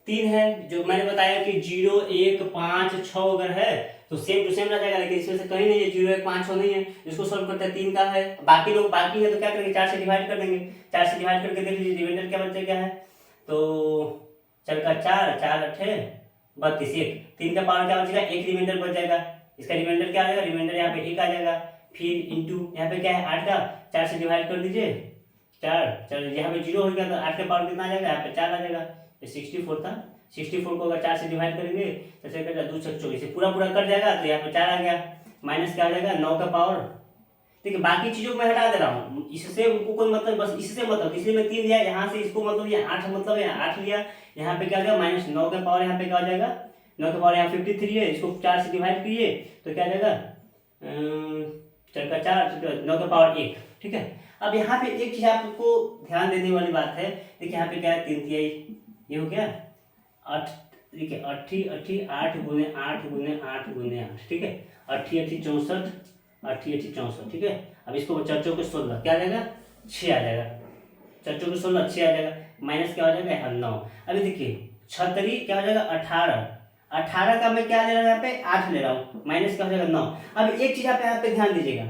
S1: 3 है, जो मैंने बताया कि 0 1 5 6 अगर है तो सेम टू सेम रह जाएगा, लेकिन इसमें से कहीं नहीं है 0 1 5 6 नहीं है। इसको सॉल्व करते हैं, 3 का है, बाकी लोग बाकी है तो क्या करेंगे 4 से डिवाइड कर देंगे। 4 से डिवाइड करके देख लीजिए रिमाइंडर क्या बचे क्या है, तो 4 का 4 4 8 32 1, 3 का पावर क्या बचेगा, एक रिमाइंडर बच जाएगा। इसका रिमाइंडर क्या आ जाएगा, रिमाइंडर यहाँ पे 1 आ जाएगा। फिर इंटू यहाँ पे क्या है 8 का 4 से डिवाइड कर दीजिए, 4 यहाँ पे 0 हो गया तो 8 का पावर कितना आ जाएगा, यहाँ पे 4 आ जाएगा। ये 64 था, 64 को अगर 4 से डिवाइड करेंगे तो चलेगा 2 6 24 पूरा कट जाएगा, तो यहाँ पे 4 आ गया। माइनस क्या आ जाएगा 9 का पावर। ठीक है, बाकी चीजों को मैं हटा दे रहा हूँ, इससे उनको कोई मतलब, बस इससे मतलब, इसलिए मैं 3 लिया, यहाँ से इसको मतलब ये 8 मतलब यहाँ 8 लिया। यहाँ पे क्या आ जाएगा माइनस 9 का पावर, यहाँ पे क्या आ जाएगा 9 का पावर, यहाँ 53 है, इसको 4 से डिवाइड कीजिए तो क्या आ जाएगा 4 का 4 9 का पावर 1। ठीक है, अब यहाँ पे एक चीज आपको ध्यान देने वाली बात है, देखिए यहाँ पे क्या है 3 तिहाई, ये हो गया 8, देखिए 8 8 गुने 8 गुने 8 गुने 8। ठीक है, 8 64 8 64। ठीक है, अब इसको चर्चों के 16 क्या आ जाएगा 6 आ जाएगा, चर्चों के 16 6 आ जाएगा, माइनस क्या हो जाएगा यहाँ 9। अभी देखिए 36 क्या हो जाएगा 18 का मैं क्या ले रहा हूँ यहाँ पे 8 ले रहा हूँ, माइनस क्या हो जाएगा 9। अब एक चीज आप यहाँ पे ध्यान दीजिएगा,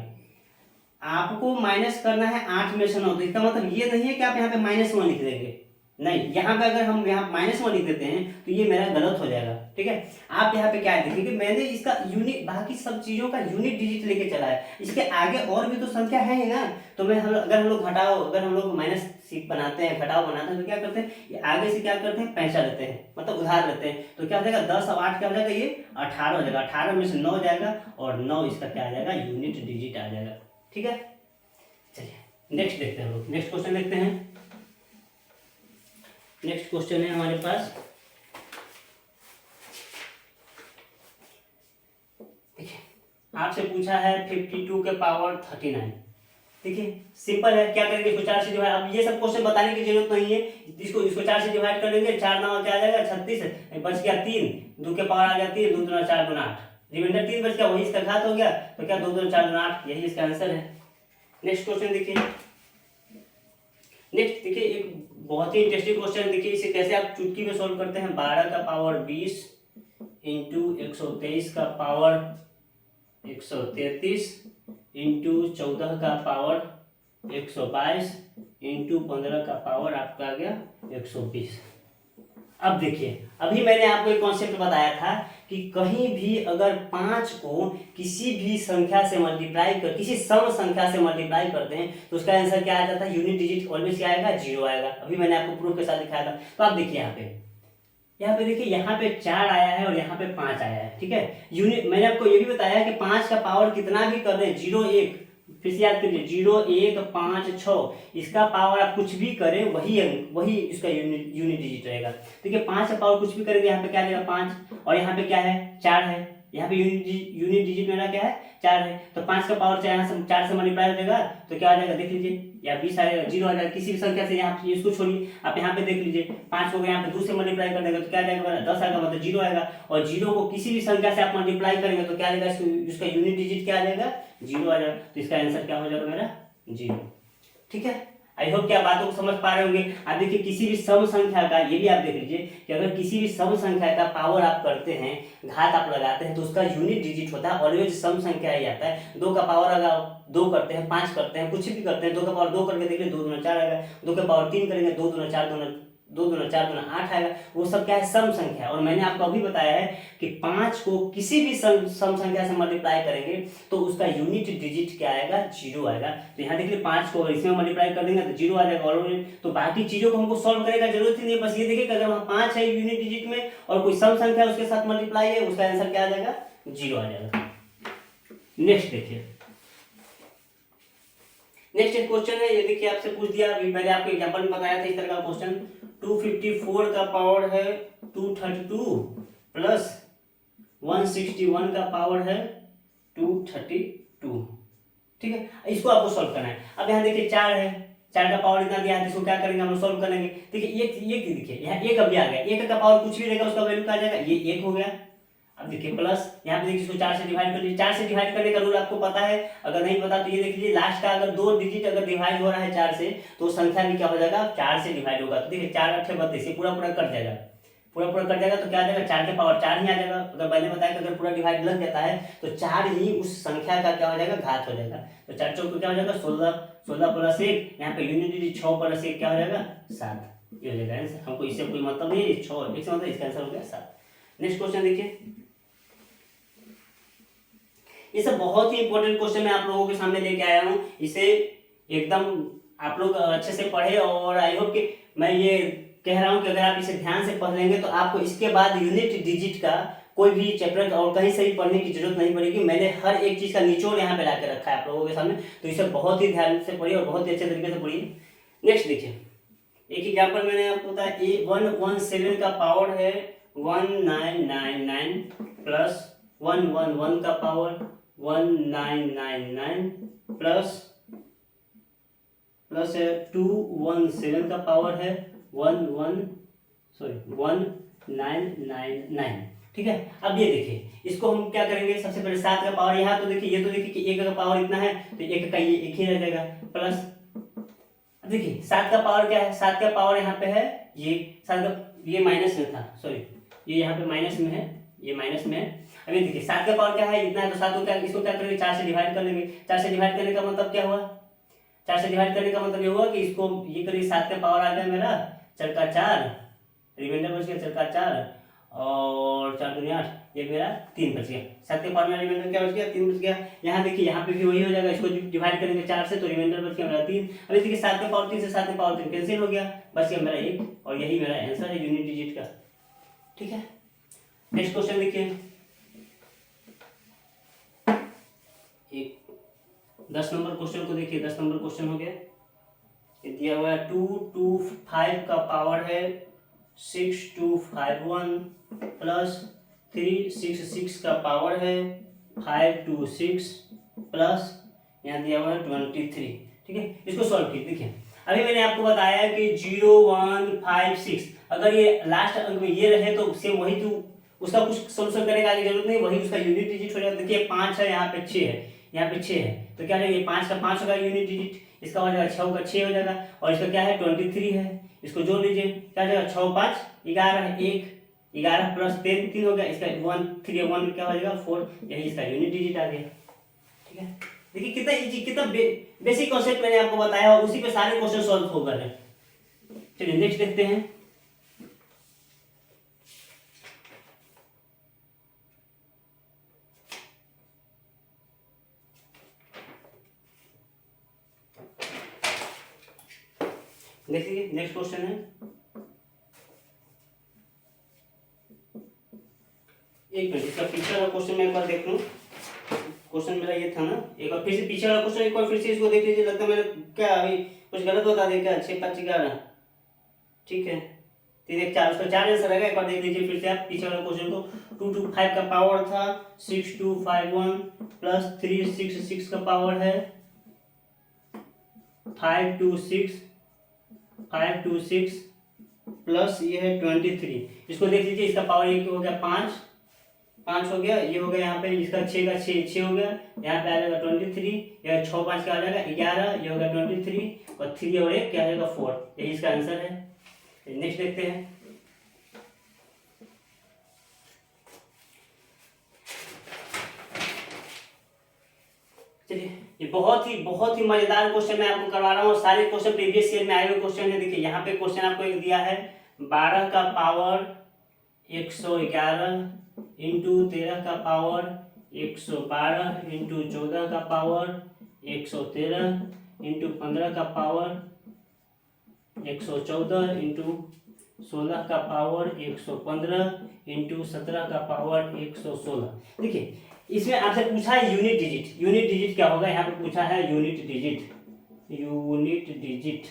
S1: आपको माइनस करना है 8 में से 9, तो इसका मतलब ये नहीं है कि आप यहाँ पे -1 लिख देंगे, नहीं, यहाँ पे अगर हम यहाँ -1 लिख देते हैं तो ये मेरा गलत हो जाएगा। ठीक है, आप यहाँ पे क्या देखिए कि मैंने इसका यूनिट, बाकी सब चीजों का यूनिट डिजिट लेके चला है, इसके आगे और भी तो संख्या है ही ना। तो मैं अगर हम लोग घटाओ, अगर हम लोग माइनस बनाते हैं, घटाओ बनाते हैं, तो क्या करते हैं ये आगे से क्या करते हैं पैसा लेते हैं, मतलब उधार लेते हैं, तो क्या हो जाएगा 10 और 8 क्या हो जाएगा, ये 18 हो जाएगा, 18 में से 9 जाएगा और 9 इसका क्या आ जाएगा यूनिट डिजिट आ जाएगा। ठीक है, चलिए नेक्स्ट देखते हैं हम लोग, नेक्स्ट क्वेश्चन देखते हैं। नेक्स्ट क्वेश्चन है हमारे पास, देखिए आपसे पूछा है 52 के पावर 39। देखिए सिंपल है, क्या करेंगे इसको 4 से डिवाइड, अब ये सब क्वेश्चन बताने की जरूरत नहीं है, इसको 4 से डिवाइड कर देंगे, 4 9 क्या आ जाएगा 36, बच गया 3, 2 के पावर आ गया 3, 2 2 4 2 8, रिमाइंडर 3 बच गया, वही इसका घात हो गया, तो क्या 2 2 4 2 8, यही इसका आंसर है। नेक्स्ट क्वेश्चन देखिए, नेक्स्ट देखिए एक बहुत ही इंटरेस्टिंग क्वेश्चन, देखिए इसे कैसे आप चुटकी में सॉल्व करते हैं। 12 का पावर 20 इंटू 123 का पावर 133 इंटू 14 का पावर 122 इंटू 15 का पावर आपका आ गया 120। अब देखिए, अभी मैंने आपको एक कॉन्सेप्ट बताया था कि कहीं भी अगर 5 को किसी भी संख्या से मल्टीप्लाई कर, किसी सम संख्या से मल्टीप्लाई करते हैं तो उसका आंसर क्या आ जाता है, यूनिट डिजिट ऑलवेज क्या आएगा 0 आएगा। अभी मैंने आपको प्रूफ के साथ दिखाया था। तो आप देखिए यहाँ पे देखिए, यहाँ पे 4 आया है और यहाँ पे 5 आया है। ठीक है, यूनिट मैंने आपको ये भी बताया कि 5 का पावर कितना भी कर दें, 0 1, फिर से याद करिए 0 1 5 6, इसका पावर आप कुछ भी करें वही इसका यूनिट डिजिट रहेगा। देखिए 5 का पावर कुछ भी करेंगे, यहाँ पे क्या रहेगा 5 और यहाँ पे क्या है 4 है, यहाँ पे यूनिट डिजिट मेरा क्या है 4 है, तो 5 का पावर 4 से मल्टीप्लाई हो जाएगा तो क्या आ जाएगा देख लीजिए, या 20 आएगा, 0 आ जाएगा, किसी भी संख्या से। यहाँ इसको छोड़िए, आप यहाँ पे देख लीजिए 5 को यहाँ पे 2 से मल्टीप्लाई कर देंगे तो क्या आ जाएगा 10 आएगा, मतलब 0 आएगा, और 0 को किसी भी संख्या से आप मल्टीप्लाई करेंगे तो क्या आ जाएगा, इसका यूनिट डिजिट क्या आ जाएगा 0 आ जाएगा, तो इसका आंसर क्या हो जाएगा मेरा 0। ठीक है, आई होप कि आप बातों को समझ पा रहे होंगे। आप देखिए किसी भी सम संख्या का, ये भी आप देख लीजिए कि अगर किसी भी सम संख्या का पावर आप करते हैं, घात आप लगाते हैं, तो उसका यूनिट डिजिट होता है ऑलवेज सम संख्या ही आता है। 2 का पावर अगर 2 करते हैं, 5 करते हैं, कुछ भी करते हैं, 2 का पावर 2 करके देखिए 2 2 4 आएगा, 2 का पावर 3 करेंगे 2 2 4 2 2 4 2 8 आएगा, वो सब क्या है सम संख्या। और मैंने आपको अभी बताया है कि 5 को किसी भी सम संख्या से मल्टीप्लाई करेंगे तो उसका यूनिट डिजिट क्या आएगा 0 आएगा। तो यहाँ देखिए 5 को इसमें मल्टीप्लाई कर देंगे तो 0 आ जाएगा ऑलरेडी। तो बाकी चीजों को हमको सॉल्व करने का जरूरत ही नहीं है, बस ये देखिए कि अगर वहाँ 5 है यूनिट डिजिट में और कोई सम संख्या उसके साथ मल्टीप्लाई है, उसका आंसर क्या आ जाएगा 0 आ जाएगा। नेक्स्ट देखिए, नेक्स्ट क्वेश्चन है, ये देखिए आपसे पूछ दिया, अभी मैंने आपको एग्जांपल में बताया था इस तरह का क्वेश्चन। 254 का पावर है 232 प्लस 161 का पावर है 232। ठीक है, इसको आपको सॉल्व करना है। अब यहाँ देखिए 4 है, 4 का पावर इतना दिया है, इसको क्या करेंगे हम लोग, सॉल्व करेंगे। देखिए एक देखिए यहाँ एक अभी आ गया, एक का पावर कुछ भी रहेगा उसका वैल्यू क्या आ जाएगा, ये 1 हो गया। अब देखिए प्लस यहाँ पे देखिए इसको 4 से डिवाइड कर लीजिए। 4 से डिवाइड करने का रूल आपको पता है, अगर नहीं पता तो ये देख लीजिए, लास्ट का अगर 2 डिजिट अगर डिवाइड हो रहा है 4 से तो संख्या भी क्या हो जाएगा, 4 से डिवाइड होगा। तो देखिए 4 8 32, ये पूरा पूरा कट जाएगा, पूरा पूरा कट जाएगा तो क्या आ जाएगा, 4 के पावर 4 ही आ जाएगा। अगर मैंने बताया कि अगर पूरा डिवाइड लग जाता है तो 4 ही उस संख्या का क्या हो जाएगा, घात हो जाएगा। तो 4 चौक क्या हो जाएगा 16, 16 प्लस 1, यहाँ पे यूनिट डिजिट 6 प्लस 1 क्या हो जाएगा 7, ये हो जाएगा आंसर। हमको इससे कोई मतलब नहीं, 6 इससे मतलब इसका आंसर हो गया 7। नेक्स्ट क्वेश्चन देखिए, ये सब बहुत ही इंपॉर्टेंट क्वेश्चन मैं आप लोगों के सामने लेके आया हूँ। इसे एकदम आप लोग अच्छे से पढ़े, और आई होप कि मैं ये कह रहा हूँ कि अगर आप इसे ध्यान से पढ़ लेंगे तो आपको इसके बाद यूनिट डिजिट का कोई भी चैप्टर और कहीं से भी पढ़ने की जरूरत नहीं पड़ेगी। मैंने हर एक चीज का निचोड़ यहाँ पे ला के रखा है आप लोगों के सामने, तो इसे बहुत ही ध्यान से पढ़िए और बहुत ही अच्छे तरीके से पढ़िए। नेक्स्ट देखिए, एक एग्जाम्पल मैंने आपको बताया, 117 का पावर है 1999 प्लस 111 का पावर 1999 प्लस 217 का पावर है 1999। ठीक है, अब ये देखिए इसको हम क्या करेंगे, सबसे पहले 7 का पावर यहाँ, तो देखिए ये तो देखिए कि 1 का पावर इतना है तो 1 का ये 1 ही रह जाएगा, प्लस अब देखिए 7 का पावर क्या है, 7 का पावर यहाँ पे है ये 7 का, ये माइनस में था, सॉरी ये यहाँ पे माइनस में है, ये माइनस में है। अभी देखिए 7 का पावर क्या है, इतना है, तो 7 को क्या, इसको क्या करेंगे 4 से डिवाइड कर लेंगे। 4 से डिवाइड करने का मतलब क्या हुआ, 4 से डिवाइड करने का मतलब ये हुआ कि इसको ये करिए 7 का पावर आ गया मेरा 4 का 4, रिमाइंडर बच गया 4 का 4 और 4 दूनी 8, ये मेरा 3 बच गया। 7 के पावर में रिमाइंडर क्या बच गया, 3 बच गया। यहाँ देखिए यहाँ पे भी वही हो जाएगा, इसको डिवाइड करेंगे 4 से तो रिमाइंडर बच गया मेरा 3। अभी देखिए 7 के पावर 3 से 7 के पावर 3 कैंसिल हो गया, बच गया मेरा 1, और यही मेरा आंसर है यूनिट डिजिट का। ठीक है, नेक्स्ट क्वेश्चन देखिए, 10 नंबर क्वेश्चन को देखिए। 10 नंबर क्वेश्चन हो गया, ये दिया हुआ है 225 का पावर है 6251 प्लस 366 का पावर है 526 प्लस यहाँ दिया हुआ है 23। ठीक है, इसको सॉल्व कीजिए। देखिए अभी मैंने आपको बताया कि 0156, अगर ये लास्ट अंक में ये रहे तो सेम वही, तो उसका कुछ सोल्यूशन करने का जरूरत नहीं, वही उसका यूनिट डिजिट हो जाएगा। देखिए 5 है, यहाँ पे 6 है, यहाँ पे 6 है, तो क्या है, ये 5 का 5 होगा यूनिट डिजिट, इसका हो जाएगा 6 का 6 हो जाएगा, और इसका क्या है 23 है, इसको जोड़ लीजिए, क्या हो जाएगा 6 5 11 1 11 प्लस 3 हो गया, इसका 1 3 1 क्या हो जाएगा 4, यही इसका यूनिट डिजिट आ गया। ठीक है, देखिए कितना इजी, कितना बेसिक कॉन्सेप्ट मैंने आपको बताया और उसी पे सारे क्वेश्चन सॉल्व हो गए। चलिए नेक्स्ट देखते हैं। देखिए नेक्स्ट क्वेश्चन है, एक मिनट, इसका पीछे वाला क्वेश्चन मैं एक बार देख लूं। क्वेश्चन मेरा ये था ना, एक बार फिर से पीछे वाला क्वेश्चन एक बार फिर से इसको देख लीजिए। लगता है मैंने क्या अभी कुछ गलत बता दिया क्या, 6 5 11। ठीक है, 3 1 4, उसका 4 आंसर रहेगा, एक बार देख लीजिए फिर से आप पीछे वाला क्वेश्चन को। 225 का पावर था 6251 प्लस 366 का पावर है 526 प्लस ये है 23। इसको देख लीजिए, इसका पावर एक हो गया 5 हो गया, ये हो गया यहाँ पे इसका 6 का 6 हो गया, यहाँ पे आ जाएगा 23, यह 6 5 का आ जाएगा 11, ये हो गया 23 और 3 और 1 क्या आ जाएगा 4, यही इसका आंसर है। नेक्स्ट देखते हैं। चलिए, ये बहुत ही मजेदार क्वेश्चन मैं आपको करवा रहा हूँ, सारे क्वेश्चन प्रीवियस ईयर में आए हुए क्वेश्चन है। देखिए यहाँ पे क्वेश्चन आपको एक दिया है 12 का पावर 111 इंटू 13 का पावर 112 इंटू 14 का पावर 113 इंटू 15 का पावर 114 इंटू 16 का पावर 115 इंटू 17 का पावर 116। देखिए इसमें आपसे पूछा है यूनिट डिजिट, यूनिट डिजिट क्या होगा, यहाँ पे पूछा है यूनिट डिजिट। यूनिट डिजिट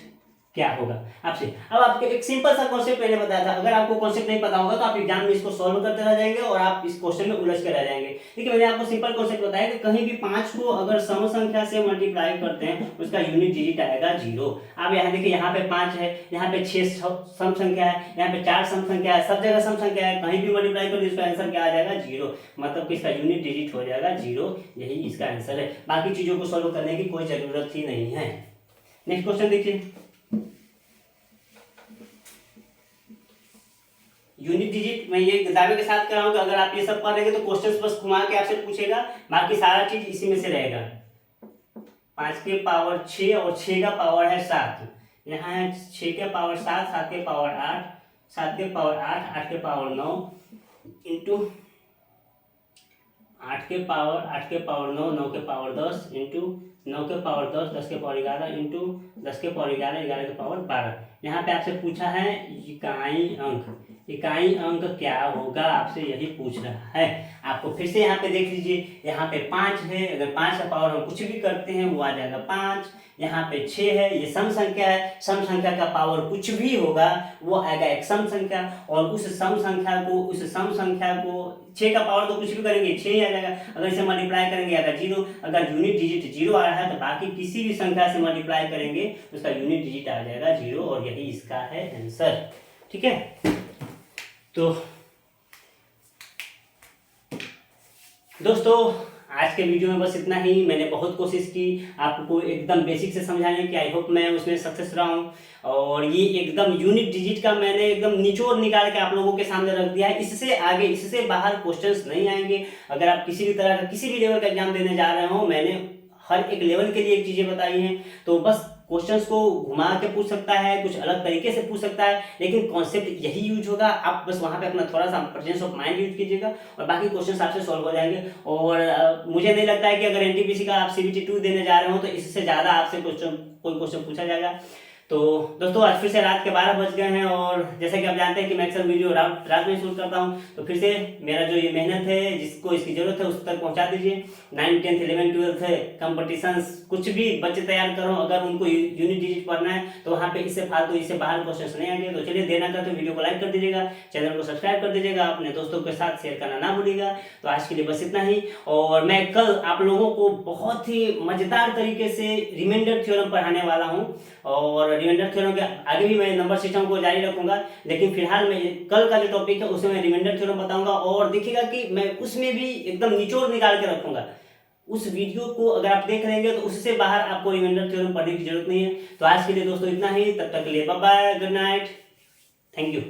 S1: क्या होगा आपसे। अब आपको एक सिंपल सा कॉन्सेप्ट मैंने बताया था, अगर आपको कॉन्सेप्ट नहीं पता होगा तो आप एग्जाम में इसको सॉल्व करते रह जाएंगे और आप इस क्वेश्चन में उलझ कर रह जाएंगे। देखिए मैंने आपको सिंपल कॉन्सेप्ट बताया कि कहीं भी 5 को अगर सम संख्या से मल्टीप्लाई करते हैं उसका यूनिट डिजिट आएगा 0। आप यहाँ देखिए, यहाँ पे 5 है, यहाँ पे 6 सम संख्या है, यहाँ पे 4 सम संख्या है, सब जगह सम संख्या है, कहीं भी मल्टीप्लाई कर इसका आंसर क्या आ जाएगा 0, मतलब कि इसका यूनिट डिजिट हो जाएगा 0। यही इसका आंसर है, बाकी चीजों को सॉल्व करने की कोई जरूरत ही नहीं है। नेक्स्ट क्वेश्चन देखिए, यूनिट डिजिट मैं ये दावे के साथ कर रहा हूं कि अगर आप ये सब पढ़ लेंगे तो क्वेश्चंस बस घुमा के आपसे पूछेगा, बाकी सारा चीज इसी में से रहेगा। 5 के पावर 6 और 6 का पावर है 7, यहाँ है 6 के पावर 7, 7 के पावर 8, 7 के पावर 8, 8 के पावर 9 इंटू 8 के पावर 9, 9 के पावर 10 इंटू 9 के पावर 10, 10 के पावर 11 इंटू 10 के पावर 11, 11 के पावर 12। यहाँ पे आपसे पूछा है इकाई अंक, इकाई अंक क्या होगा आपसे यही पूछ रहा है। आपको फिर से यहाँ पे देख लीजिए, यहाँ पे 5 है, अगर 5 का पावर हम कुछ भी करते हैं वो आ जाएगा 5। यहाँ पे 6 है, ये सम संख्या है, सम संख्या का पावर कुछ भी होगा वो आएगा एक सम संख्या, और उस सम संख्या को 6 का पावर तो कुछ भी करेंगे 6 ही आ जाएगा, अगर इसे मल्टीप्लाई करेंगे आएगा 0। अगर यूनिट डिजिट 0 आ रहा है तो बाकी किसी भी संख्या से मल्टीप्लाई करेंगे उसका यूनिट डिजिट आ जाएगा 0, और यही इसका है आंसर। ठीक है, तो दोस्तों आज के वीडियो में बस इतना ही। मैंने बहुत कोशिश की आपको एकदम बेसिक से समझाने की, आई होप मैं उसमें सक्सेस रहा हूँ। और ये एकदम यूनिट डिजिट का मैंने एकदम निचोड़ निकाल के आप लोगों के सामने रख दिया है। इससे आगे, इससे बाहर क्वेश्चंस नहीं आएंगे। अगर आप किसी भी तरह का किसी भी लेवल का एग्जाम देने जा रहे हो, मैंने हर एक लेवल के लिए एक चीजें बताई हैं, तो बस क्वेश्चंस को घुमा के पूछ सकता है, कुछ अलग तरीके से पूछ सकता है, लेकिन कॉन्सेप्ट यही यूज होगा। आप बस वहां पे अपना थोड़ा सा प्रेजेंस ऑफ माइंड यूज कीजिएगा और बाकी क्वेश्चंस आपसे सॉल्व हो जाएंगे। और मुझे नहीं लगता है कि अगर एनटीपीसी का आप CBT 2 देने जा रहे हो तो इससे ज्यादा आपसे कोई क्वेश्चन पूछा जाएगा। तो दोस्तों आज फिर से रात के 12 बज गए हैं, और जैसे कि आप जानते हैं कि मैं अक्सर वीडियो रात में शूट करता हूं, तो फिर से मेरा जो ये मेहनत है, जिसको इसकी जरूरत है उस तक पहुंचा दीजिए। 9th 10th 11th 12th है कंपटीशंस, कुछ भी बच्चे तैयार करो, अगर उनको यूनिट डिजिट पढ़ना है तो वहाँ पे इससे फालतू, इससे बाहर क्वेश्चन नहीं आएंगे। तो चलिए देना करते वीडियो को लाइक कर दीजिएगा, चैनल को सब्सक्राइब कर दीजिएगा, अपने दोस्तों के साथ शेयर करना ना भूलिएगा। तो आज के लिए बस इतना ही, और मैं कल आप लोगों को बहुत ही मजेदार तरीके से रिमाइंडर थ्योरम पढ़ाने वाला हूँ, और रिमाइंडर थ्योरम के आगे भी मैं नंबर सिस्टम को जारी रखूंगा, लेकिन फिलहाल मैं कल का जो टॉपिक है उसमें मैं रिमाइंडर थ्योरम बताऊंगा, और देखिएगा कि मैं उसमें भी एकदम निचोड़ निकाल के रखूंगा। उस वीडियो को अगर आप देख लेंगे तो उससे बाहर आपको रिमाइंडर थ्योरम पढ़ने की जरूरत नहीं है। तो आज के लिए दोस्तों इतना ही, तब तक के लिए bye bye, good night, thank you.